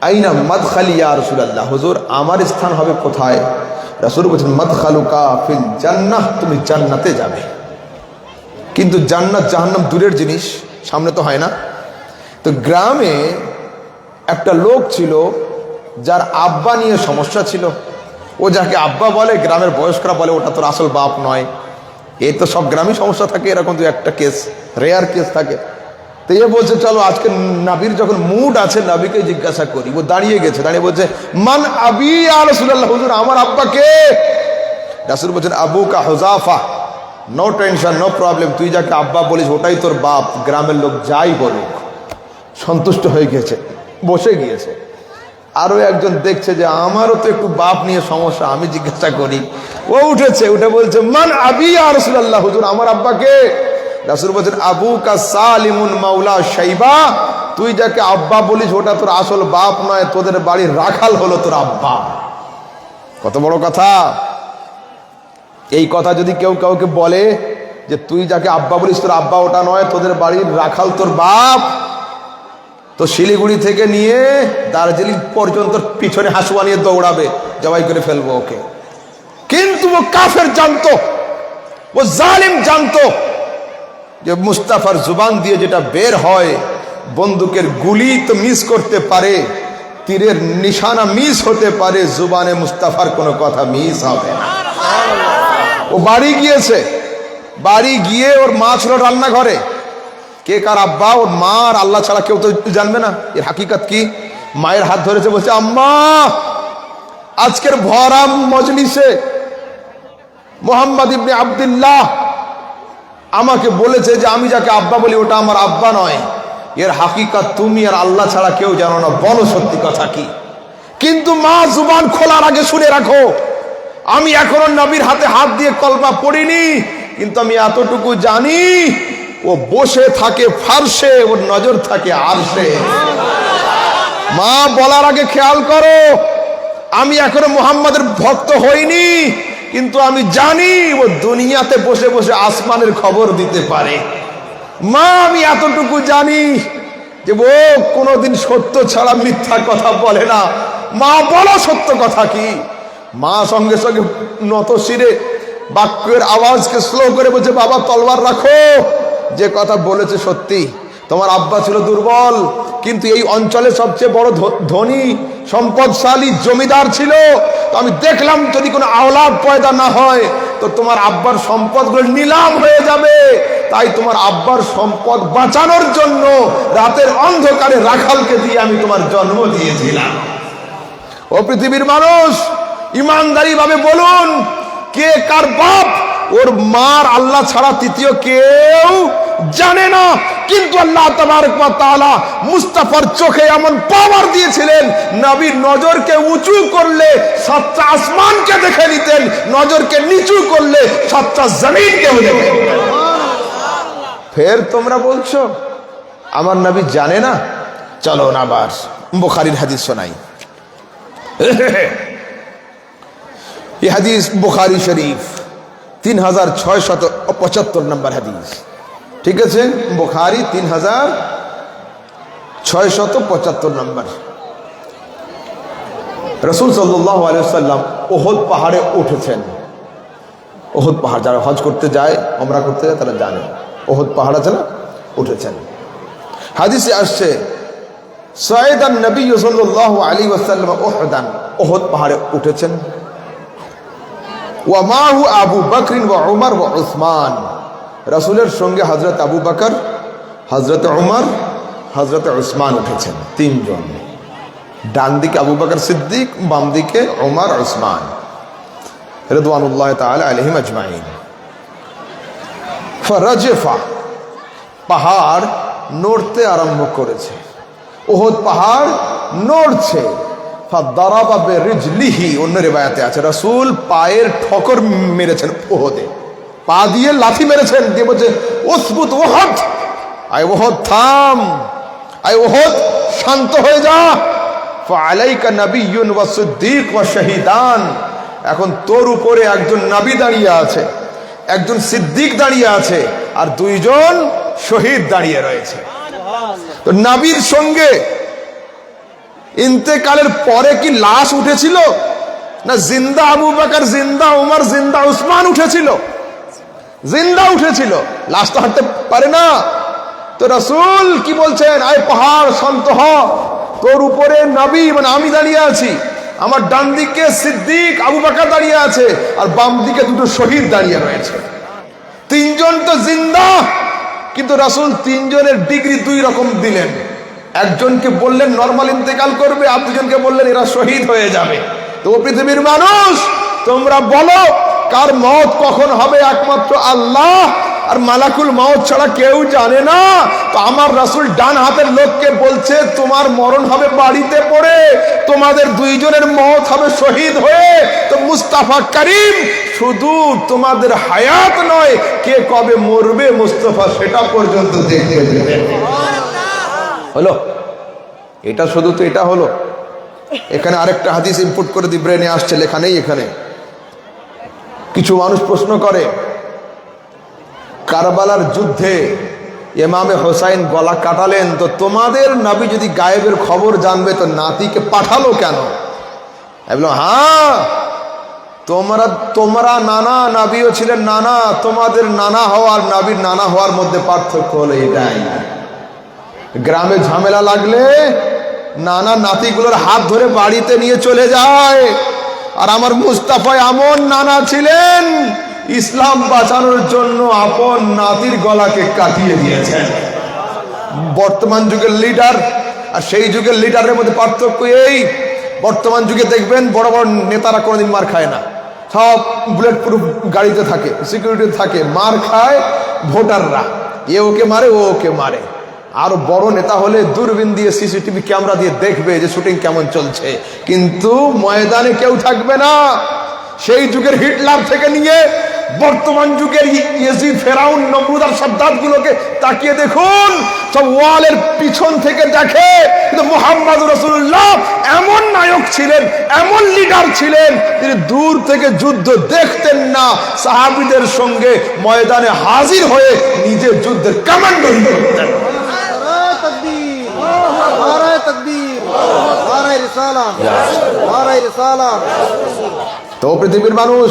আইনা মাদখালি ইয়া রাসূলুল্লাহ, হুজুর আমার স্থান হবে কোথায়? রাসূল বলেন, মাদখালুকা ফিল জান্নাহ, তুমি জান্নাতে যাবে। কিন্তু জান্নাত জাহান্নাম দূরের জিনিস, সামনে তো হয় না। তো গ্রামে একটা লোক ছিল যার আব্বা নিয়ে সমস্যা ছিল। ও যাকে আব্বা বলে গ্রামের বয়স্করা বলে ওটা তোর আসল বাপ নয়। এই তো সব গ্রামে সমস্যা থাকে, এরকম তো একটা কেস, রেয়ার কেস থাকে। তো এ বলছে চলো আজকে নবীর যখন মুড আছে নবীকে জিজ্ঞাসা করি। ও দাঁড়িয়ে গেছে, দাঁড়িয়ে বলছে, মান আবি ইয়া রাসূলুল্লাহ, হুজুর আমার আব্বা কে? রাসূল বলছেন, আবুকা হুযাফা, নো টেনশন, নো প্রবলেম, তুই যাকে আব্বা বলিস ওটাই তোর বাপ, গ্রামের লোক যাই বলুক। সন্তুষ্ট হয়ে গেছে, বসে গিয়েছে। আরো একজন দেখছে যে আমারও তো একটু বাপ নিয়ে সমস্যা, আমি জিজ্ঞাসা করি। ও উঠেছে, উঠে বলছে, মান আবি ইয়া রাসূলুল্লাহ, হুজুর আমার আব্বা কে? রাসূল বলছেন, আবুকা সালিমুন মাওলা শাইবা, তুই যাকে আব্বা বলিস ওটা তোর আসল বাপ নয়, তোদের বাড়ির রাখাল হলো তোর আব্বা। কত বড় কথা! এই কথা যদি কেউ কাউকে বলে যে তুই যাকে আব্বা বলিস তোর আব্বা ওটা নয়, তোদের বাড়ির রাখাল তোর বাপ, তো শিলিগুড়ি থেকে নিয়ে দার্জিলিং পর্যন্ত পিছনে হাসুয়া নিয়ে দৌড়াবে, জবাই করে ফেলবো ওকে। কিন্তু ও কাফের জানতো, ও জালিম জানতো যে মুস্তাফার জুবান দিয়ে যেটা বের হয়, বন্দুকের গুলি তো মিস করতে পারে, তীরের নিশানা মিস হতে পারে, জুবানে মুস্তাফার কোনো কথা মিস হবে না। ও বাড়ি গিয়েছে, বাড়ি গিয়ে ওর মা ছিল রান্নাঘরে। কে কার আব্বা? ওর মা আর আল্লাহ ছাড়া কেউ তো জানবে না। এর হাকিকত কি? মায়ের হাত ধরেছে, বলছে আম্মা আজকের ভরাম মজলিসে মোহাম্মদ ইবনে আব্দুল্লাহ আমাকে বলেছে যে আমি যাকে আব্বা বলি ওটা আমার আব্বা নয়, এর হাকিকত তুমি আর আল্লাহ ছাড়া কেউ জানো না, বলো সত্যি কথা কি? কিন্তু মা জুবান খোলার আগে শুনে রাখো, আমি এখনো নবীর হাতে হাত দিয়ে কলমা পড়িনি, কিন্তু আমি এতটুকু জানি ও বসে থাকে ফারশে, ওর নজর থাকে আরশে। মা বলার আগে খেয়াল করো, আমি এখনো মুহাম্মাদের ভক্ত হইনি, কিন্তু আমি জানি ও দুনিয়াতে বসে বসে আসমানের খবর দিতে পারে। মা আমি এতটুকু জানি যে ও কোনোদিন সত্য ছাড়া মিথ্যা কথা বলে না। মা বলো সত্য কথা কি? মা সঙ্গে সঙ্গে নত শিরে বাক্যের আওয়াজকে স্লো করে বলছে, বাবা তলবার রাখো, যে কথা বলেছে সত্যি। তোমার আব্বা ছিল দুর্বল, কিন্তু এই অঞ্চলে সবচেয়ে বড় ধনী সম্পদশালী জমিদার ছিল। তো আমি দেখলাম যদি কোনো আওলাদ পয়দা না হয় তো তোমার আব্বার সম্পদগুলো নিলাম হয়ে যাবে, তাই তোমার আব্বার সম্পদ বাঁচানোর জন্য রাতের অন্ধকারে রাখালকে দিয়ে আমি তোমার জন্ম দিয়েছিলাম। ও পৃথিবীর মানুষ, ইমানদারি ভাবে বলুন, কে কার বাপ? ওর মার আল্লাহ ছাড়া তৃতীয় কেউ জানে না, কিন্তু আল্লাহ তাবারক ওয়া তাআলা মুস্তাফার চোখে এমন পাওয়ার দিয়েছিলেন, নবীর নজরকে উঁচু করলে সাতটা আসমানকে দেখে নিতেন, নজরকে নিচু করলে সাতটা জমিনকে দেখে। ফের তোমরা বলছো আমার নবী জানে না? চলো না আবার বুখারীর হাদিস শোনাই। এই হাদিস বুখারী শরীফ 3675 নম্বর হাদিস, ঠিক আছে? বুখারী 3675 নম্বর। রাসূল সাল্লাল্লাহু আলাইহি ওয়াসাল্লাম উহুদ পাহাড়ে উঠেছেন। উহুদ পাহাড় যারা হজ করতে যায়, উমরা করতে যায়, তারা জানে উহুদ পাহাড় আছে না, উঠেছেন। হাদিসে আসছে সাইদান নবী সাল্লাল্লাহু আলাইহি ওয়াসাল্লাম উহুদান, উহুদ পাহাড়ে উঠেছেন। ওয়া মাহু আবু বকর ওয়া উমর ওয়া উসমান, রাসূলের সঙ্গে হযরত আবু বকর, হযরত উমর, হযরত উসমান উঠেছেন, তিনজন। ডান দিকে আবু বকর সিদ্দিক, বাম দিকে উমর, উসমান রাদিয়াল্লাহু তাআলা আলাইহিম আজমাইন। ফারাজফা, পাহাড় নড়তে আরম্ভ করেছে, উহুদ পাহাড় নড়ছে। ফাদারাবা বিরিজলিহি, অন্য রিওয়ায়াতে আছে রাসূল পায়ের ঠোকর মেরেছেন উহুদে, পা দিয়ে লাথি মেরেছেন, দিয়ে বলছে উসবুত উহুদ, আয় উহুদ থাম, আয় উহুদ শান্ত হয়ে যা। ফাআলাইকা নাবিয়্যুন ওয়া সিদ্দীক ওয়া শাহীদান, এখন তোর উপরে একজন নবী দাঁড়িয়ে আছে, একজন সিদ্দিক দাঁড়িয়ে আছে, আর দুইজন শহীদ দাঁড়িয়ে রয়েছে। তো নবীর সঙ্গে ইন্তেকালের পরে কি লাশ উঠেছিল না জিন্দা আবু বকর, জিন্দা উমর, জিন্দা উসমান উঠেছিল? জিন্দা উঠেছিল, লাশ তো হাঁটতে পারে না। তো রাসূল কি বলছেন, আয় পাহাড় শান্ত হ, তোর উপরে নবী মানে আমি দাঁড়িয়ে আছি, আমার ডান দিকে সিদ্দিক আবু বকর দাঁড়িয়ে আছে, আর বাম দিকে দুটো শহীদ দাঁড়িয়ে রয়েছে। তিনজন তো জিন্দা, কিন্তু রাসূল তিনজনের ডিগ্রি দুই রকম দিলেন। একজনকে বললেন নরমাল ইন্তেকাল করবে, আর দুজনকে বললেন এরা শহীদ হয়ে যাবে। তো পৃথিবীর মানুষ, তোমরা বলো কার মওত কখন হবে? একমাত্র আল্লাহ আর মালাকুল মওত ছাড়া কেউ জানে না। তো আমার রাসূল ডান হাতের লোককে বলছে তোমার মরণ হবে বাড়িতে পড়ে, তোমাদের দুইজনের মওত হবে শহীদ হয়ে। তো মুস্তাফা করিম শুধু তোমাদের হায়াত নয়, কে কবে মরবে মুস্তাফা সেটা পর্যন্ত দেখতে দেবেন। হলো এটা, শুধু তো এটা হলো। এখানে আরেকটা হাদিস ইনপুট করে দি, ব্রেনে আসছে, লেখা নেই এখানে। কিছু মানুষ প্রশ্ন করে কারবালার যুদ্ধে ইমামে হোসাইন গলা কাটালেন, তো তোমাদের নবী যদি গায়েবের খবর জানবে তো নাতিকে পাঠালো কেন? আমি বললাম হ্যাঁ, তোমরা নানা, নবীও ছিলেন নানা, তোমাদের নানা হওয়ার নবীর নানা হওয়ার মধ্যে পার্থক্য হলো এটাই। গ্রামে ঝামেলা লাগলে নানা নাতিগুলোর হাত ধরে বাড়িতে নিয়ে চলে যায়, আর আমার মুস্তাফা এমন নানা ছিলেন ইসলাম বাঁচানোর জন্য আপন নাতির গলাকে কাটিয়ে দিয়েছেন। বর্তমান যুগের লিডার আর সেই যুগের লিডারের মধ্যে পার্থক্য এই, বর্তমান যুগে দেখবেন বড় বড় নেতারা কোনোদিন মার খায় না, সব বুলেট প্রুফ গাড়িতে থাকে, সিকিউরিটি থাকে, মার খায় ভোটাররা, এ ওকে মারে ও ওকে মারে। আর বড় নেতা হলে দূরবীন দিয়ে সিসিটিভি ক্যামেরা দিয়ে দেখবে যে শুটিং কেমন চলছে, কিন্তু ময়দানে কেউ থাকবে না। সেই যুগের হিটলার থেকে নিয়ে বর্তমান যুগের ইয়েজিদ, ফেরাউন, নমরুদ আর সাদ্দাত গুলোকে তাকিয়ে দেখুন, সব ওয়ালের পিছন থেকে দেখে, কিন্তু মুহাম্মদ রাসূলুল্লাহ এমন নায়ক ছিলেন, এমন লিডার ছিলেন, তিনি দূর থেকে যুদ্ধ দেখতেন না, সাহাবীদের সঙ্গে ময়দানে হাজির হয়ে নিজে যুদ্ধের কমান্ডারি করতেন। তো পৃথিবীর মানুষ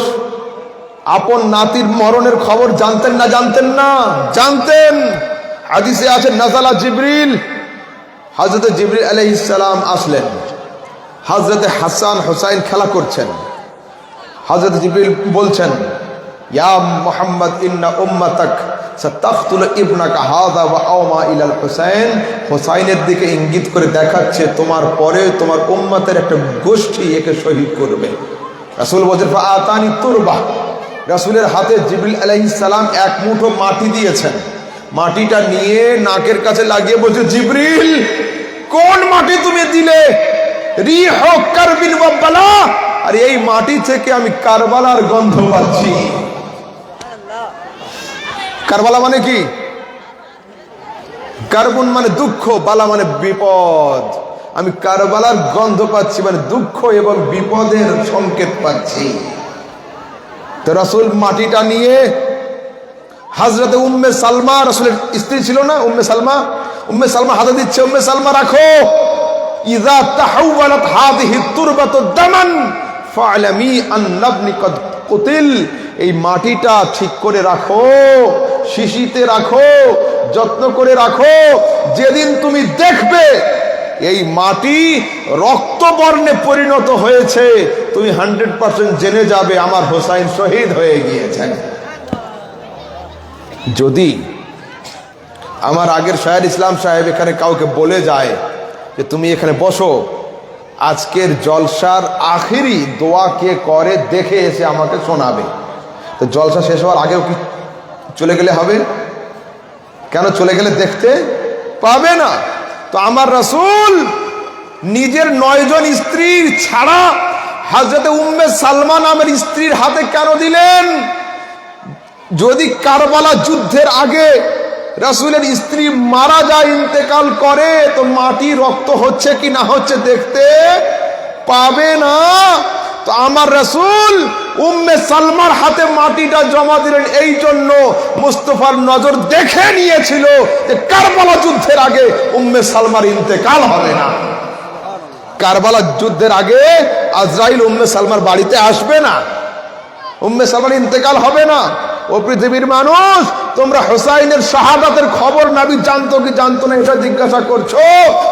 আপন নাতির মরণের খবর জানতেন না? জানতেন না? জানতেন। হাদিসে আছে নাজালা জিবরিল, হযরত জিবরিল আলাইহিস সালাম আসলেন, হযরত হাসান হুসাইন খেলা করছেন, হযরত জিবরিল বলছেন, ইয়া মুহাম্মদ ইন্না উম্মাতাক সাতাকতুল ইবনাকা হাযা ওয়া আওমা ইলাল হুসাইন, হুসাইনের দিকে ইঙ্গিত করে দেখাচ্ছে তোমার পরে তোমার উম্মতের একটা গোষ্ঠী একে শহীদ করবে। রাসূল বলেন ফাআতানি তুরবা, রাসূলের হাতে জিবরিল আলাইহিস সালাম এক মুঠো মাটি দিয়েছেন, মাটিটা নিয়ে নাকের কাছে লাগিয়ে বলছে, জিবরিল কোন মাটি তুমি দিলে? রিহ কারবিন ওয়া বালা, আর এই মাটি থেকে আমি কারবালার গন্ধ পাচ্ছি। কারবালা মানে কি? কার্বন মানে দুঃখ, বালা মানে বিপদ। আমি কারবালার গন্ধ পাচ্ছি, মানে দুঃখ এবং বিপদের সংকেত পাচ্ছি। তো রাসূল মাটিটা নিয়ে হযরতে উম্মে সালমা, রাসূলের স্ত্রী ছিল না উম্মে সালমা, উম্মে সালমা হাতে দিচ্ছে, উম্মে সালমা রাখো, ইযা তাহাওয়ালাত হাযিহি তুরবাতু দামান ফা'লামি আন্নাবনি কদ কুতিল, এই মাটিটা ঠিক করে রাখো, শিশিতে রাখো, যত্ন করে রাখো, যেদিন তুমি দেখবে এই মাটি রক্তবর্ণে পরিণত হয়েছে, তুমি 100% জেনে যাবে আমার হোসাইন শহীদ হয়ে গিয়েছেন। যদি আমার আগের শায়ের ইসলাম সাহেব এখানে কাউকে বলে যায় যে তুমি এখানে বসো, আজকের জলসার আখিরি দোয়া কে করে দেখে এসে আমাকে শোনাবে, তো জলসা শেষ হওয়ার আগেও কি চলে গেলে হবে? কেন চলে গেলে দেখতে পাবে না? তো আমার রাসূল নিজের 9 জন স্ত্রী ছাড়া হযরতে উম্মে সালমা নামের স্ত্রীর হাতে কেন দিলেন? যদি কারবালা যুদ্ধের আগে রাসূলের স্ত্রী মারা যায়, ইন্তেকাল করে, তো মাটি রক্ত হচ্ছে কি না হচ্ছে দেখতে পাবে না। তো আমার রাসূল উম্মে সালমার হাতে মাটিটা জমা দিলেন এই জন্য, মুস্তাফার নজর দেখে নিয়েছিল যে কারবালা যুদ্ধের আগে উম্মে সালমার ইন্তেকাল হবে না, কারবালা যুদ্ধের আগে আজরাইল উম্মে সালমার বাড়িতে আসবে না, উম্মে সালমার ইন্তেকাল হবে না। ও পৃথিবীর মানুষ, তোমরা হুসাইনের শাহাদাতের খবর নবী জানতো কি জানতো না এটা জিজ্ঞাসা করছো?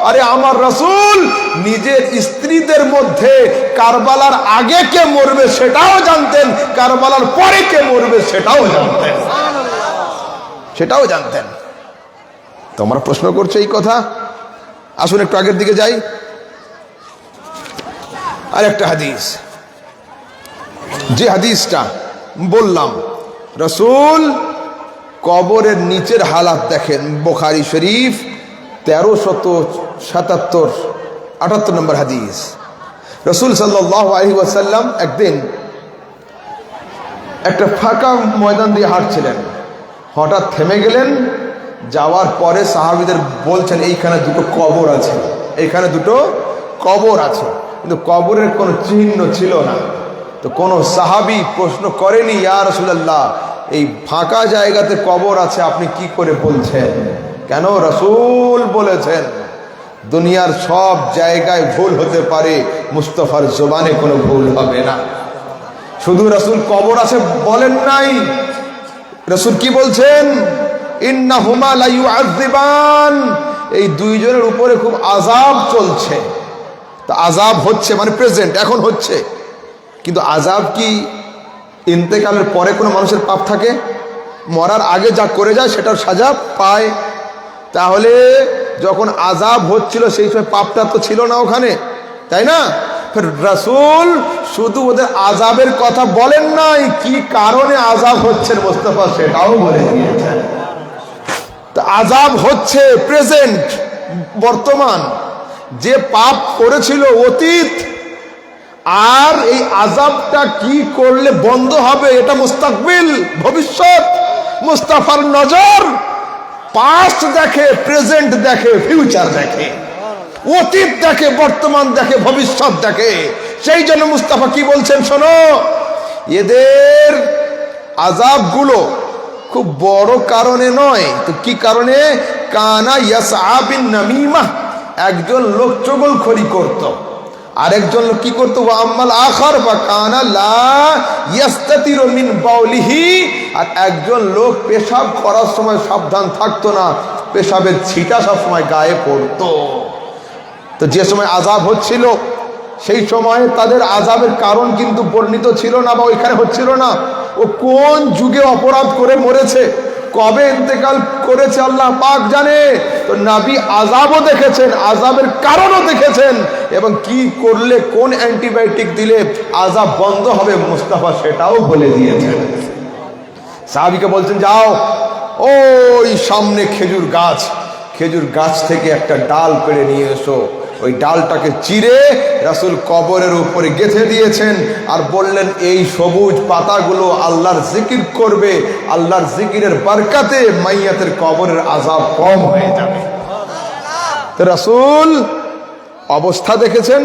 আরে আমার রাসূল নিজের স্ত্রীদের মধ্যে কারবালার আগে কে মরবে সেটাও জানতেন, কারবালার পরে কে মরবে সেটাও জানতেন, সেটাও জানতেন। তোমরা প্রশ্ন করছো এই কথা, আসুন একটু আগের দিকে যাই। আর একটা হাদিস, যে হাদিসটা বললাম, রাসূল কবরের নিচের হালাত দেখেন, বুখারী শরীফ 1377-78 নম্বর হাদিস। রাসূল সাল্লাল্লাহু আলাইহি ওয়াসাল্লাম একদিন একটা ফাঁকা ময়দান দিয়ে হাঁটছিলেন, হঠাৎ থেমে গেলেন, যাওয়ার পরে সাহাবীদের বলছেন এইখানে দুটো কবর আছে, এইখানে দুটো কবর আছে, কিন্তু কবরের কোনো চিহ্ন ছিল না। তো কোনো সাহাবী প্রশ্ন করেনি, ইয়া রাসূলুল্লাহ এই ফাঁকা জায়গাতে কবর আছে আপনি কি করে বলছেন? কেন? রাসূল বলেছেন দুনিয়ার সব জায়গায় ভুল হতে পারে, মুস্তাফার জবানে কোনো ভুল হবে না। শুধু রাসূল কবর আছে বলেন নাই, রাসূল কি বলছেন? ইন্নাহুমা লা ইউআযিবান, এই দুইজনের উপরে খুব আযাব চলছে। তা আযাব হচ্ছে মানে প্রেজেন্ট, এখন হচ্ছে, কিন্তু আযাব কি ইন্তেকালের পরে কোনো মানুষের পাপ থাকে? মরার আগে যা করে যায় সেটার সাজা পায়। তাহলে যখন আযাব হচ্ছিল সেই সময় পাপটা তো ছিল না ওখানে, তাই না? রাসূল শুধু ওদের আযাবের কথা বলেন নাই, কি কারণে আযাব হচ্ছে মুস্তাফা সেটাও বলে দিয়েছেন। তো আযাব হচ্ছে প্রেজেন্ট, বর্তমান, যে পাপ করেছিল অতীত, আর এই আযাবটা কি করলে বন্ধ হবে এটা মুস্তাকবিল, ভবিষ্যৎ। মুস্তাফার নজর পাস্ট দেখে, প্রেজেন্ট দেখে, ফিউচার দেখে, অতীত দেখে, বর্তমান দেখে, ভবিষ্যৎ দেখে। সেই জন্য মুস্তাফা কি বলছেন শোনো, এদের আযাবগুলো খুব বড় কারণে নয়, তো কি কারণে? কানা ইয়াসআ বিন নামিমা, একজন লোক চগলখড়ি করত, আরেকজন লোক কি করতো? ওয়া আম্মাল আখার বা কানা লা ইয়াস্তাতিরু মিন বাউলিহি, আর একজন লোক পেশাব করার সময় সাবধান থাকতো না, পেশাবের ছিটা সব সময় গায়ে পড়তো। তো যে সময় আযাব হচ্ছিল সেই সময় তাদের আযাবের কারণ কিন্তু বর্ণিত ছিল না, বা ওইখানে হচ্ছিল না। ও কোন যুগে অপরাধ করে মরেছে, কবে ইন্তেকাল করেছে আল্লাহ পাক জানে। তো নবী আযাবও দেখেছেন, আযাবের কারণও দেখেছেন, এবং কি করলে, কোন অ্যান্টিবায়োটিক দিলে আযাব বন্ধ হবে মুস্তাফা সেটাও বলে দিয়েছেন। সাহাবীকে বলছেন যাও ওই সামনে খেজুর গাছ, খেজুর গাছ থেকে একটা ডাল পেড়ে নিয়ে এসো। ওই ডালটাকে চিরে রাসূল কবরের উপরে গেঁথে দিয়েছেন, আর বললেন এই সবুজ পাতাগুলো আল্লাহর জিকির করবে, আল্লাহর জিকিরের বরকতে মাইয়াতের কবরের আযাব কম হয়ে যাবে। তো রাসূল অবস্থা দেখেছেন,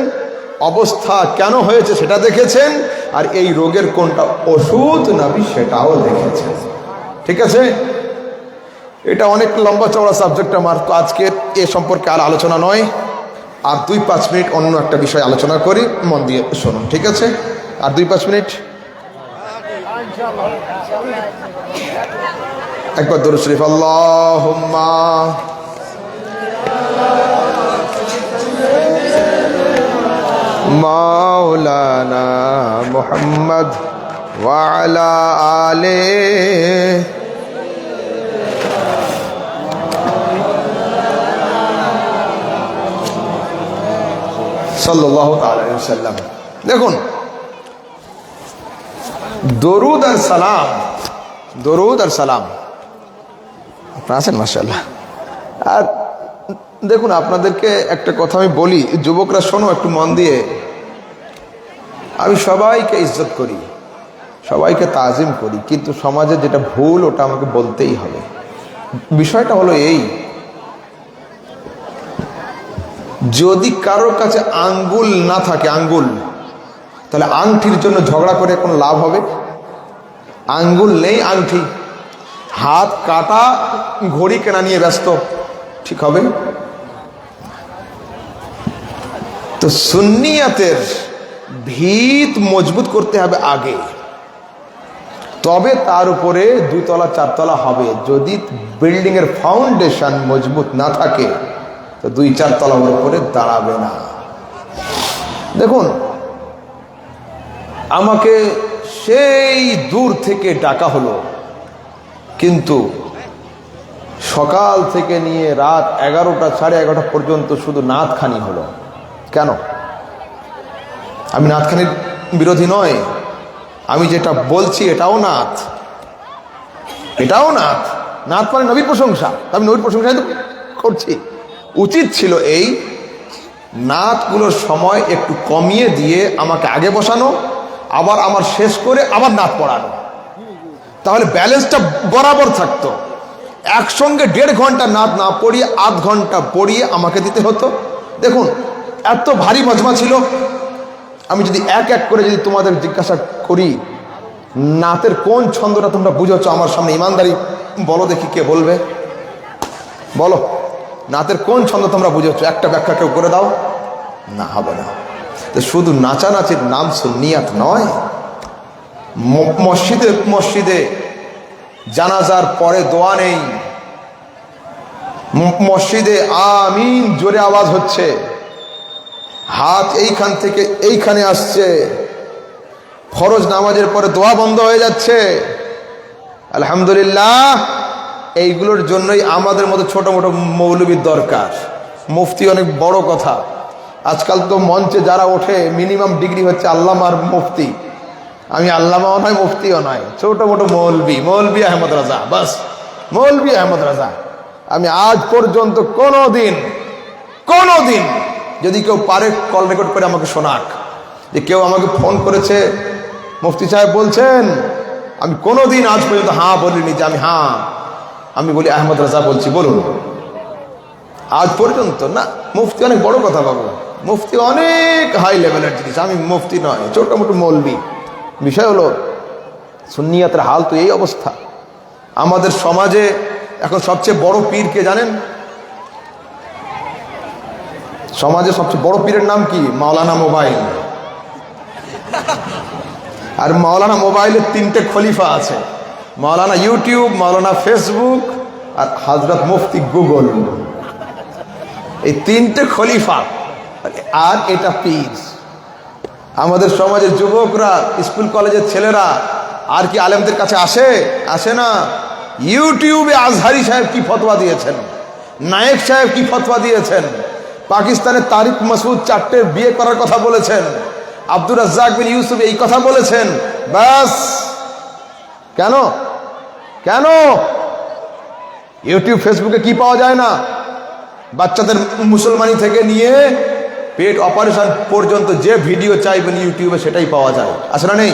অবস্থা কেন হয়েছে সেটা দেখেছেন, আর এই রোগের কোনটা ওষুধ নবী সেটাও দেখেছেন। ঠিক আছে, এটা অনেক লম্বা চওড়া সাবজেক্ট, আমার তো আজকে এ সম্পর্কে আর আলোচনা নয়। আর 2-5 মিনিট অন্য একটা বিষয় আলোচনা করি, মন দিয়ে শুনুন, ঠিক আছে? আর 2-5 মিনিট একবার দরুদ শরীফ, আল্লাহুম্মা মাওলানা মুহাম্মদ ওয়া আলা আলিহি সাল্লাল্লাহু আলাইহি ওয়াসাল্লাম। দেখুন, দরুদ আর সালাম, দরুদ আর সালাম আপনারা আছেন মাশাআল্লাহ। আর দেখুন, আপনাদেরকে একটা কথা আমি বলি, যুবকরা শোনো একটু মন দিয়ে। আমি সবাইকে ইজ্জত করি, সবাইকে তাজিম করি, কিন্তু সমাজে যেটা ভুল ওটা আমাকে বলতেই হবে। বিষয়টা হলো এই, যদি কারোর কাছে আঙ্গুল না থাকে, আঙ্গুল, তাহলে আংটির জন্য ঝগড়া করে কোনো লাভ হবে? আঙ্গুল নেই, আংটি, হাত কাটা, ঘড়ি কেনা নিয়ে ব্যস্ত, ঠিক হবে? তো সুন্নিয়াতের ভিত মজবুত করতে হবে আগে, তবে তার উপরে 2 তলা 4 তলা হবে। যদি বিল্ডিং এর ফাউন্ডেশন মজবুত না থাকে তো 2-4 তলার উপরে দাঁড়াবে না। দেখুন, আমাকে সেই দূর থেকে ডাকা হলো, কিন্তু সকাল থেকে নিয়ে রাত 11টা 11:30 পর্যন্ত শুধু নাতখানি হলো। কেন? আমি নাতখানির বিরোধী নয়, আমি যেটা বলছি এটাও নাত, এটাও নাত। নাত মানে নবীর প্রশংসা, আমি নবীর প্রশংসা করছি। উচিত ছিল এই নাতগুলোর সময় একটু কমিয়ে দিয়ে আমাকে আগে বসানো, আবার আমার শেষ করে আবার নাত পড়ানো, তাহলে ব্যালেন্সটা বরাবর থাকতো। একসঙ্গে 1.5 ঘন্টা নাত না পড়িয়ে 1/2 ঘন্টা পড়িয়ে আমাকে দিতে হতো। দেখুন, এত ভারী মজমা ছিল। আমি যদি এক এক করে যদি তোমাদের জিজ্ঞাসা করি, নাতের কোন ছন্দটা তোমরা বুঝেছ আমার সামনে, ইমানদারি বলো দেখি, কে বলবে? বলো, নাতের কোন ছন্দ তোমরা বুঝেছ? একটা ব্যাখ্যা কেউ করে দাও না, হবে না। তো শুধু নাচানাচির নাম সুন্নিয়াত নয়। মসজিদে মসজিদে জানাজার পরে দোয়া নেই, মসজিদে আমিন জোরে আওয়াজ হচ্ছে, হাত এইখান থেকে এইখানে আসছে, ফরজ নামাজের পরে দোয়া বন্ধ হয়ে যাচ্ছে, আলহামদুলিল্লাহ এইগুলোর জন্যই আমাদের মতো ছোট মোটো মৌলবীর দরকার। মুফতি অনেক বড় কথা। আজকাল তো মঞ্চে যারা ওঠে মিনিমাম ডিগ্রি হচ্ছে আল্লামা আর মুফতি। আমি আল্লামাও নয়, মুফতিও নয়, ছোট মোটো মৌলবী আহমদ রাজা, বাস মৌলবী আহমদ রাজা। আমি আজ পর্যন্ত কোনোদিন যদি কেউ পারে কল রেকর্ড করে আমাকে শোনাক যে কেউ আমাকে ফোন করেছে মুফতি সাহেব বলছেন, আমি কোনোদিন আজ পর্যন্ত হ্যাঁ বলিনি যে আমি বলি আহমদ রাজা বলছি, বলুন। আজ পর্যন্ত না। মুফতি অনেক বড় কথা বাবু, মুফতি অনেক হাই লেভেলের জিনিস। আমি মুফতি নয়, ছোট মোটো মৌলবী। বিষয় হলো সুন্নিয়াতের হাল তো এই অবস্থা। আমাদের সমাজে এখন সবচেয়ে বড় পীর কে জানেন? সমাজে সবচেয়ে বড় পীরের নাম কি? মাওলানা মোবাইল। আর মাওলানা মোবাইলের 3টে খলিফা আছে, মাওলানা ইউটিউব, মাওলানা ফেসবুক আর হযরত মুফতি গুগল। এই 3টে খলিফা আর এটা পীর। আমাদের সমাজের যুবকরা, স্কুল কলেজের ছেলেরা আর কি আলেমদের কাছে আসে না? ইউটিউবে আজহারি সাহেব কি ফতোয়া দিয়েছেন, নায়েক সাহেব কি ফতোয়া দিয়েছেন, পাকিস্তানের তারিক মাসুদ 4টে বিয়ে করার কথা বলেছেন, আব্দুর রাজ্জাক বিন ইউসুফ এই কথা বলেছেন, বাস। কেন ইউটিউব ফেসবুকে কি পাওয়া যায় না? বাচ্চাদের মুসলমানি থেকে নিয়ে পেট অপারেশন পর্যন্ত যে ভিডিও চাইবেন ইউটিউবে সেটাই পাওয়া যায়, আছে না নেই?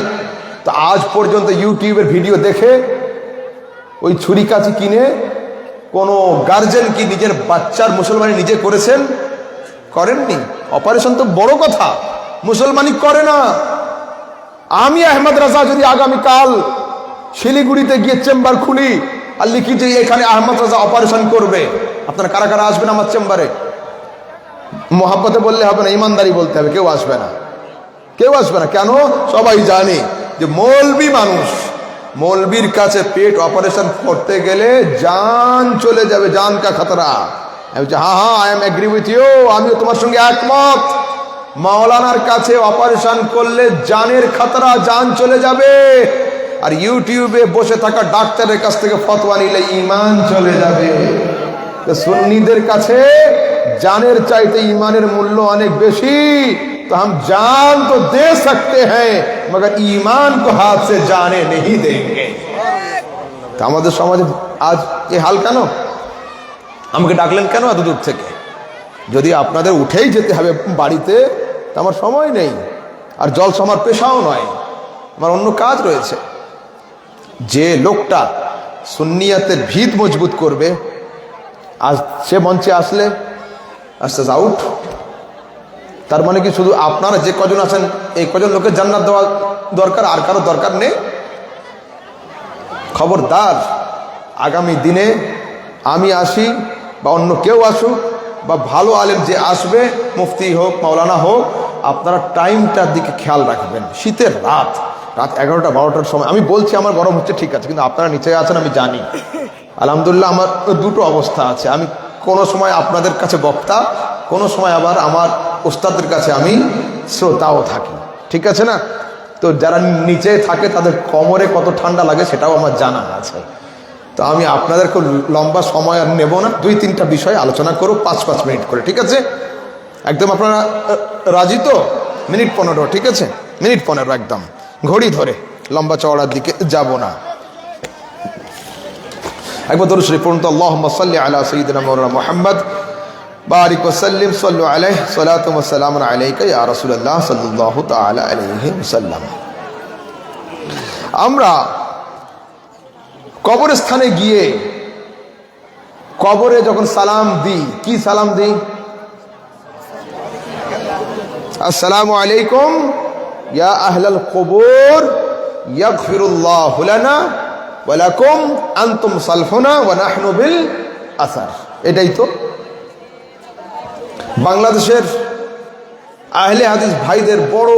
তো আজ পর্যন্ত ইউটিউবের ভিডিও দেখে ওই ছুরি কাঁচি কিনে কোনো গার্জেন কি নিজের বাচ্চার মুসলমানি নিজে করেননি? অপারেশন তো বড় কথা, মুসলমানি করে না। আমি আহমদ রাজা যদি আগামীকাল শিলিগুড়িতে গিয়ে চেম্বার খুলি আর লিখি যে এখানে আহমদ রাজা অপারেশন করবে, আপনারা কারা কারা আসবেন আমার চেম্বারে? মোহাব্বতে বললে হবে না, ইমানদারি বলতে হবে। কেউ আসবে না। কেন? সবাই জানে যে মৌলবী মানুষ, মৌলবীর কাছে পেট অপারেশন করতে গেলে জান চলে যাবে, জান কা খতরা। হ্যাঁ, I am agree with you, আমিও তোমার সঙ্গে একমত। মাওলানার কাছে অপারেশন করলে জানের খতরা, জান চলে যাবে। আর ইউটিউবে বসে থাকা ডাক্তারের কাছ থেকে ফতোয়া নিলে ঈমান চলে যাবে। সুন্নিদের কাছে জানের চাইতে ঈমানের মূল্য অনেক বেশি। तो हम जान तो दे सकते हैं मगर ईमान को हाथ से जाने नहीं देंगे। তো আমাদের সমাজে আজ এই হাল কেন? আমাকে ডাকলেন কেন এত দূর থেকে? যদি আপনাদের উঠেই যেতে হবে বাড়িতে, তো আমার সময় নেই। আর জলসা আমার পেশাও নয়, আমার অন্য কাজ রয়েছে। যে লোকটা সুন্নিয়াতের ভিত মজবুত করবে, আজ সে মঞ্চে আসলে আস্তে আউট। তার মানে কি শুধু আপনারা যে কজন আছেন এই কজন লোকের জান্নাত দেওয়া দরকার, আর কারো দরকার নেই? খবরদার, আগামী দিনে আমি আসি বা অন্য কেউ আসুক বা ভালো আলেম যে আসবে, মুফতি হোক মাওলানা হোক, আপনারা টাইমটার দিকে খেয়াল রাখবেন। শীতের রাত 11টা 12টার সময় আমি বলছি আমার গরম হচ্ছে, ঠিক আছে, কিন্তু আপনারা নিচে আছেন আমি জানি। আলহামদুলিল্লাহ আমার দুটো অবস্থা আছে, আমি কোনো সময় আপনাদের কাছে বক্তা, কোনো সময় আবার আমার ওস্তাদের কাছে আমি শ্রোতাও থাকি, ঠিক আছে না? তো যারা নিচে থাকে তাদের কোমরে কত ঠান্ডা লাগে সেটাও আমার জানা আছে। তো আমি আপনাদের খুব লম্বা সময় আর নেব না, 2-3টা বিষয় আলোচনা করো 5-5 মিনিট করে, ঠিক আছে? একদম আপনারা রাজি তো? মিনিট 15, ঠিক আছে? মিনিট 15 একদম ঘড়ি ধরে, লম্বা চওড়ার দিকে যাব না। একবার দরুদ শরীফ পড়ুন তো, আল্লাহুম্মা সাল্লি আলা সাইয়্যিদিনা মাওলানা মুহাম্মদ বারিক ওয়া সাল্লিম সাল্লু আলাইহি সালাতু ওয়া সালামু আলাইকা ইয়া রাসূলুল্লাহ সাল্লাল্লাহু তাআলা আলাইহি ওয়াসাল্লাম। আমরা কবরস্থানে গিয়ে কবরে যখন সালাম দিই, কি সালাম দিই? আসসালামু আলাইকুম ইয়া আহলাল কুবুর ইয়াগফিরুল্লাহু লানা ওয়া লাকুম আনতুম সালফুনা ওয়া নাহনু বিল আসার। এটাই তো বাংলাদেশের আহলে হাদিস ভাইদের বড়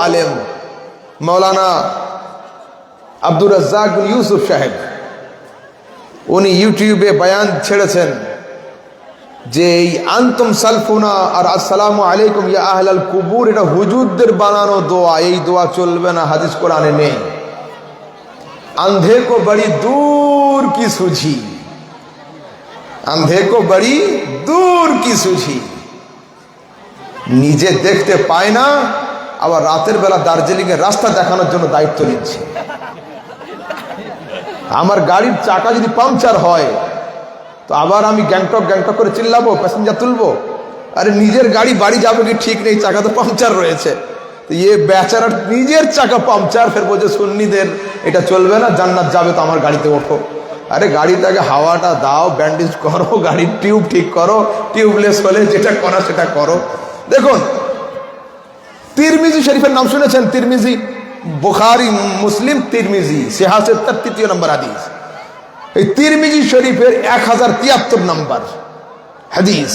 আলেম মাওলানা আব্দুর রাজ্জাক বিন ইউসুফ সাহেব, উনি ইউটিউবে বয়ান ছেড়েছেন যে এই আনতুম সালফুনা আর আসসালামু আলাইকুম ইয়া আহলাল কুবুর এটা হুজুরদের বানানো দোয়া, এই দোয়া চলবে না, হাদিস কোরআনে নেই। আন্ধে কো বড়ি দূর কি সুঝি, আন্ধে কো বড়ি দূর কি সুঝি। নিজে দেখতে পায় না, আবার রাতের বেলা দার্জিলিং এর রাস্তা দেখানোর জন্য দায়িত্ব নিচ্ছে। আমার গাড়ির চাকা যদি পাংচার হয় তো আবার আমি গ্যাংটক গ্যাংটক করে চিল্লাবো, প্যাসেঞ্জার তুলবো? আরে নিজের গাড়ি বাড়ি যাবে কি ঠিক নেই, চাকা তো পাংচার রয়েছে। তো বেচারা নিজের চাকা পাংচার, ফের বলছে সুন্নিদের এটা চলবে না, জান্নাত যাবে তো আমার গাড়িতে ওঠো। আরে গাড়িটাকে হাওয়াটা দাও, ব্যান্ডেজ করো, গাড়ির টিউব ঠিক করো, টিউবলেস হলে যেটা করা সেটা করো। দেখুন তিরমিজি শরীফের নাম শুনেছেন? তিরমিজি, বুখারী, মুসলিম, তিরমিজি, সিহাহের ৩৩ নম্বর হাদিস। এই তিরমিজি শরীফের 1073 নম্বর হাদিস।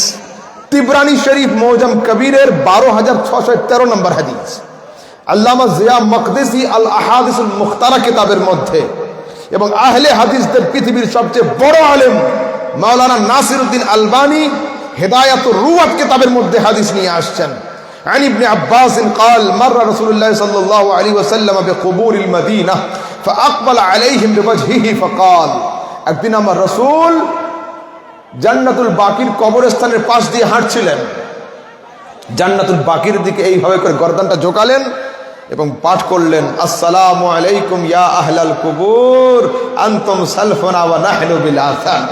তিবরানি শরীফ মৌজম কবিরের 12613 নম্বর হাদিস। আল্লামা জিয়া মকদিসি আল আহাদিসুল মুখতারা কিতাবের মধ্যে এবং আহলে হাদিসদের পৃথিবীর সবচেয়ে বড় আলেম মাওলানা নাসিরউদ্দিন আলবানী হিদায়াতুর রুয়াত কিতাবের মধ্যে হাদিস নিয়ে আসছেন। عن ابن عباس قال مر رسول الله صلى الله عليه وسلم بقبور المدينة فأقبل عليهم بوجهه فقال, একদিন আমার রাসূল জান্নাতুল বাকির কবরস্থানের পাশ দিয়ে হাঁটছিলেন। জান্নাতুল বাকির দিকে এইভাবে করে গর্দানটা ঝোঁকালেন এবং পাঠ করলেন, আসসালামু আলাইকুম ইয়া আহলাল কুবুর আনতুম সালফুনা ওয়া নাহনু বিল আসার।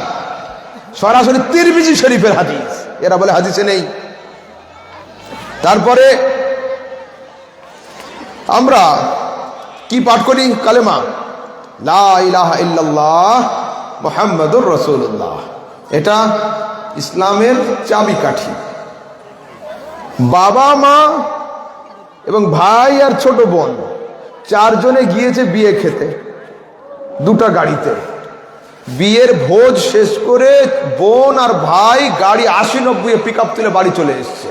সরাসরি তিরমিজি শরীফের হাদিস, এরা বলে হাদিসে নেই। তারপরে আমরা কি পাঠ করি? কালেমা লা ইলাহা ইল্লাল্লাহ মুহাম্মাদুর রাসূলুল্লাহ। এটা ইসলামের চাবিকাঠি। বাবা মা এবং ভাই আর ছোট বোন চারজনে গিয়েছে বিয়ে খেতে, দুটা গাড়িতে। বিয়ের ভোজ শেষ করে বোন আর ভাই গাড়ি 80-90 পিক আপ তুলে বাড়ি চলে এসছে।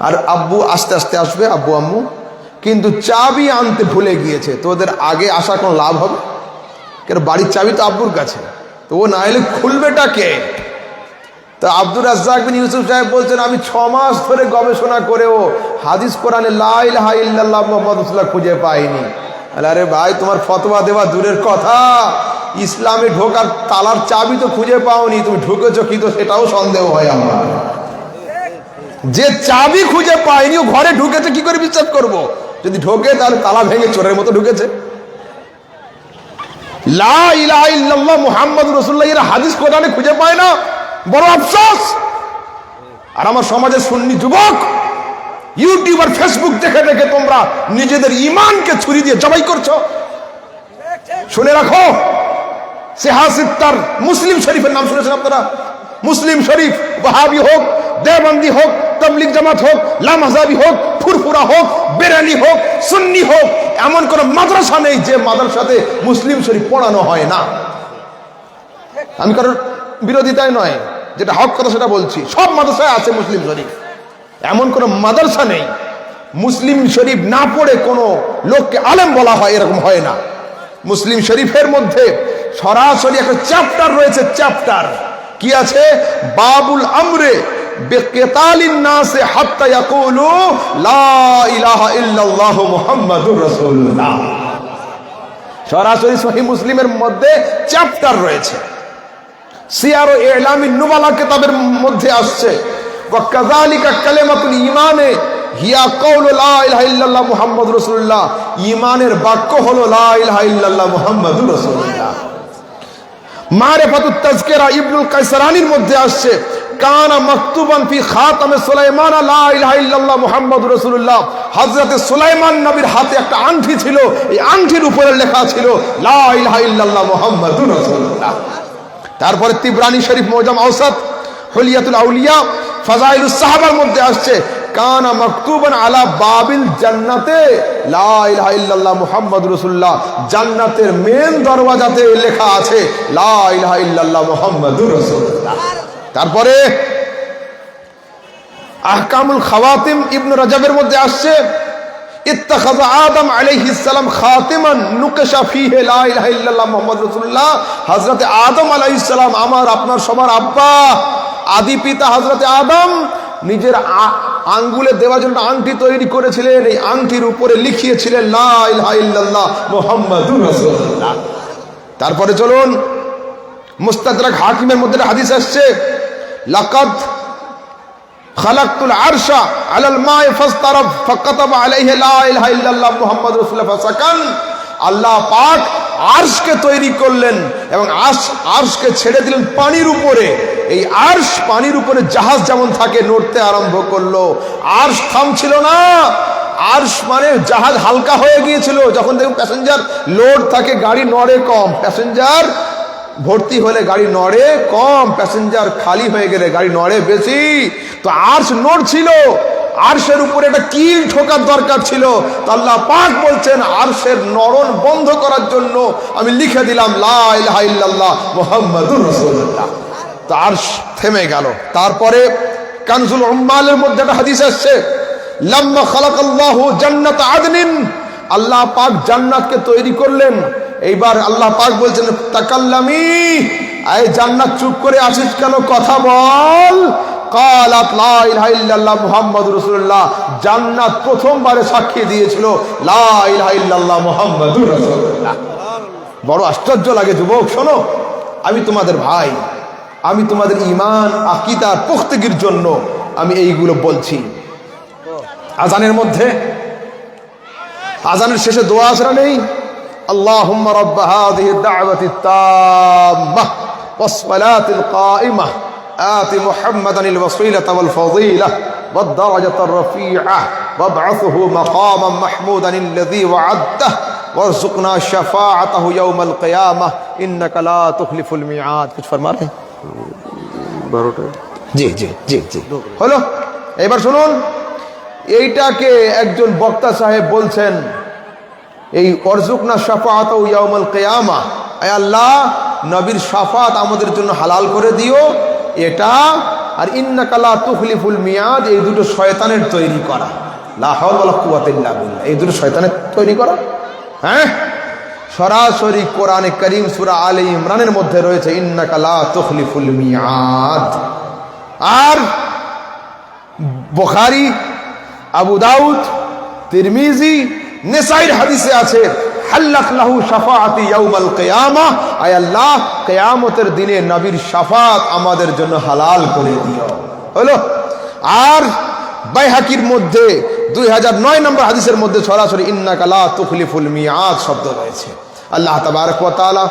আর আব্বু আস্তে আস্তে আসবে, আব্বু আম্মু, কিন্তু চাবি আনতে ভুলে গিয়েছে। তো ওদের আগে আসা কোনো লাভ হবে? কেন, বাড়ির চাবি তো আব্বুর কাছে, তো ও না এলে খুলবেটা কে? তা আব্দুর রাজ্জাক বিন ইউসুফ সাহেব বলছেন, আমি 6 মাস ধরে গবেষণা করেও হাদিস কোরআনে লা ইলাহা ইল্লাল্লাহ মুহাম্মাদুর রাসূলুল্লাহ খুঁজে পাইনি। আরে ভাই, তোমার ফতোয়া দেওয়া দূরের কথা, ইসলামে ঢোকার তালার চাবি তো খুঁজে পাওনি, তুমি ঢুকেছো কি তো সেটাও সন্দেহ হয় আমার। যে চাবি খুঁজে পাইনি ও ঘরে ঢুকেছে কি করে বিশ্বাস করব? যদি ঢোকে তাহলে তালা ভেঙে চোরের মতো ঢুকেছে। লা ইলাহা ইল্লাল্লাহ মুহাম্মাদুর রাসূলুল্লাহ এর হাদিস কোরআনে খুঁজে পায় না, বড় আফসোস। আর আমার সমাজের সুন্নি যুবক ইউটিউব আর ফেসবুক দেখে দেখে তোমরা নিজেদের ঈমানকে ছুরি দিয়ে জবাই করছো। শুনে রাখো, সিহাসিত্তার মুসলিম শরীফের নাম শুনেছেন আপনারা? মুসলিম শরীফ ওয়াহাবি হোক, দেওবন্দি হোক, তাবলীগ জামাত হোক, লামাযাবি হোক, ফুরফুরা হোক, বেরালি হোক, সুন্নি হোক, এমন কোন মাদ্রাসা নেই যে মাদ্রাসাতে মুসলিম শরীফ পড়ানো হয় না। আমি কারোর বিরোধিতায় নয়, যেটা হক কথা সেটা বলছি। সব মাদ্রাসায় আছে মুসলিম শরীফ, এমন কোন মাদ্রাসা নেই মুসলিম শরীফ না পড়ে কোনো লোককে আলেম বলা হয়, এরকম হয় না। মুসলিম শরীফের মধ্যে সরাসরি একটা চ্যাপ্টার রয়েছে। চ্যাপ্টার কি আছে? বাবুল আমরে বিকিতালিন নাসে হাত্তা ইয়াকুলু লা ইলাহা ইল্লাল্লাহু মুহাম্মাদুর রাসূলুল্লাহ। সরাসরি সহিহ মুসলিমের মধ্যে চ্যাপ্টার রয়েছে। সিয়ার ও ইলামিন নুবালা কিতাবের মধ্যে আসছে, ওয়া কাযালিকা কালিমাতুল ঈমানে হিয়া কাউলু লা ইলাহা ইল্লাল্লাহ মুহাম্মাদুর রাসূলুল্লাহ। ঈমানের বাক্য হলো লা ইলাহা ইল্লাল্লাহ মুহাম্মাদুর রাসূলুল্লাহ। মারিফাতুত তাযকিরা ইবনুল কায়সারানির মধ্যে আসছে, কানা মাকতুবান ফি খাতামে সুলাইমান লা ইলাহা ইল্লাল্লাহ মুহাম্মাদুর রাসূলুল্লাহ। হযরতে সুলাইমান নবীর হাতে একটা আংটি ছিল, এই আংটির উপরে লেখা ছিল লা ইলাহা ইল্লাল্লাহ মুহাম্মাদুর রাসূলুল্লাহ। তারপরে তিবরানি শরীফ মুজাম আওসাত হুলিয়াতুল আউলিয়া ফাজাইলুস সাহাবার মধ্যে আসছে, কানা মাকতুবান আলা বাবিল জান্নাতে লা ইলাহা ইল্লাল্লাহ মুহাম্মাদুর রাসূলুল্লাহ। জান্নাতের মেন দরওয়াজাতে লেখা আছে লা ইলাহা ইল্লাল্লাহ মুহাম্মাদুর রাসূলুল্লাহ। তারপরে আহকামুল খাওয়াতিম ইবনে রাজাবের মধ্যে আসছে, ইত্তাখাযা আদম আলাইহিস সালাম খাতিমান নুকশা ফিহি লা ইলাহা ইল্লাল্লাহ মুহাম্মাদুর রাসূলুল্লাহ। হযরতে আদম আলাইহিস সালাম, আমার আপনার সবার আব্বা, আদি পিতা হযরতে আদম, নিজের আঙ্গুলে দেওয়ার জন্য আংটি তৈরি করেছিলেন। এই আংটির উপরে লিখিয়েছিলেন লা ইলাহা ইল্লাল্লাহ মুহাম্মাদুর রাসূলুল্লাহ। তারপরে চলুন মুস্তাদরাক হাকিমের মধ্যে হাদিস আসছে, লাকাদ খালাকতুল আরশা আলাল মা'i ফাস্তারাব ফাকাতাবা আলাইহি লা ইলাহা ইল্লাল্লাহ মুহাম্মাদুর রাসূলুল্লাহ ফাসাকান। আল্লাহ পাক আরশকে তৈরি করলেন এবং আরশকে ছেড়ে দিলেন পানির উপরে। এই আরশ পানির উপরে জাহাজ যেমন থাকে নড়তে আরম্ভ করলো, আরশ থামছিল না। আরশ মানে জাহাজ হালকা হয়ে গিয়েছিল। যখন দেখুন প্যাসেঞ্জার লোড থাকে গাড়ি নড়ে কম, প্যাসেঞ্জার ভর্তি হলে গাড়ি নড়ে কম, প্যাসেঞ্জার খালি হয়ে গেলে গাড়ি নড়ে বেশি। তো আরশ নড়ছিল, আরশের উপরে একটা কিল ঠোকার দরকার ছিল। তো আল্লাহ পাক বলছেন আরশের নড়ন বন্ধ করার জন্য আমি লিখে দিলাম লা ইলাহা ইল্লাল্লাহ মুহাম্মাদুর রাসূলুল্লাহ। তো আরশ থেমে গেল। তারপরে কানজুল উম্মালের মধ্যে একটা হাদিস আসছে, লাম্মা খালাকাল্লাহু জান্নাত আদনিন, আল্লাহ পাক জান্নাতকে তৈরি করলেন। এইবার আল্লাহ পাক বলছেন তাকাল্লামি, এই জান্নাত চুপ করে আছিস কেন, কথা বল। কালাত লা ইলাহা ইল্লাল্লাহ মুহাম্মাদুর রাসূলুল্লাহ, জান্নাত প্রথমবারে সাক্ষী দিয়েছিল লা ইলাহা ইল্লাল্লাহ মুহাম্মাদুর রাসূলুল্লাহ। বড় আশ্চর্য লাগে যুবক, শোনো, আমি তোমাদের ভাই, আমি তোমাদের ঈমান আকীদার পুখতগির জন্য আমি এইগুলো বলছি। আজানের মধ্যে, আজানের শেষে দোয়া আছে না নেই? আল্লাহুম্মা রাব্ব হাযিহি দা'ওয়াতি তাম্মাহ ওয়াস সালাতিল কাইমাহ আতি মুহাম্মাদানিল ওয়াসিলাতা ওয়াল ফাযীলাহ ওয়াদ দারাজাতার রাফীআহ ওয়াব'আথহু মাকামান মাহমুদানিল্লাযী ওয়া'আদতাহু ওয়ারযুকনা শাফাআতাহু ইয়াওমাল কিয়ামাহ ইন্নাকা লা তুখলিফুল মিআদ। কুছ ফরমা রহে? 12টা। জি জি জি জি হলো। এবার শুনুন, এইটাকে একজন বক্তা সাহেব বলছেন, এই অরজুকনা শাফাআতাহু ইয়াউমাল কিয়ামাহ, আয় আল্লাহ নবীর শাফাত আমাদের জন্য হালাল করে দিও, এটা আর ইন্নাকা লা তুখলিফুল মিয়াদ, এই দুটো শয়তানের তৈরি করা। লা হাওলা ওয়ালা কুওয়াতা ইল্লা বিল্লাহ, এই দুটো শয়তানের তৈরি করা। হ্যাঁ, সরাসরি কোরআনে কারীম সূরা আলে ইমরানের মধ্যে রয়েছে ইন্নাকা লা তুখলিফুল মিয়াদ। আর বুখারী, আবু দাউদ, তিরমিজি, নেসাইর হাদিসে আছে হাল্লাত লাহু শাফাআতি ইয়াউমাল কিয়ামাহ, আয় আল্লাহ কিয়ামতের দিনে নবীর শাফাত আমাদের জন্য হালাল করে দিও। হলো। আর বাইহাকির মধ্যে 2009 নম্বর হাদিসের মধ্যে সরাসরি ইন্নাকা লা তুখলিফুল মিয়াদ শব্দ রয়েছে। আল্লাহ তাবারক ওয়া তাআলা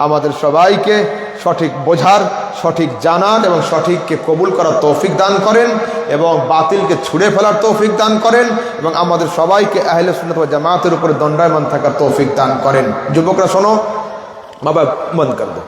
আমাদের সবাইকে সঠিক বোঝার, সঠিক জানার এবং সঠিককে কবুল করার তৌফিক দান করেন এবং বাতিলকে ছুঁড়ে ফেলার তৌফিক দান করেন এবং আমাদের সবাইকে আহলে সুন্নাত ওয়াল জামাতের উপরে দণ্ডায়মান থাকার তৌফিক দান করেন। যুবকরা শোনো, বাবা বন্ধ কর দো।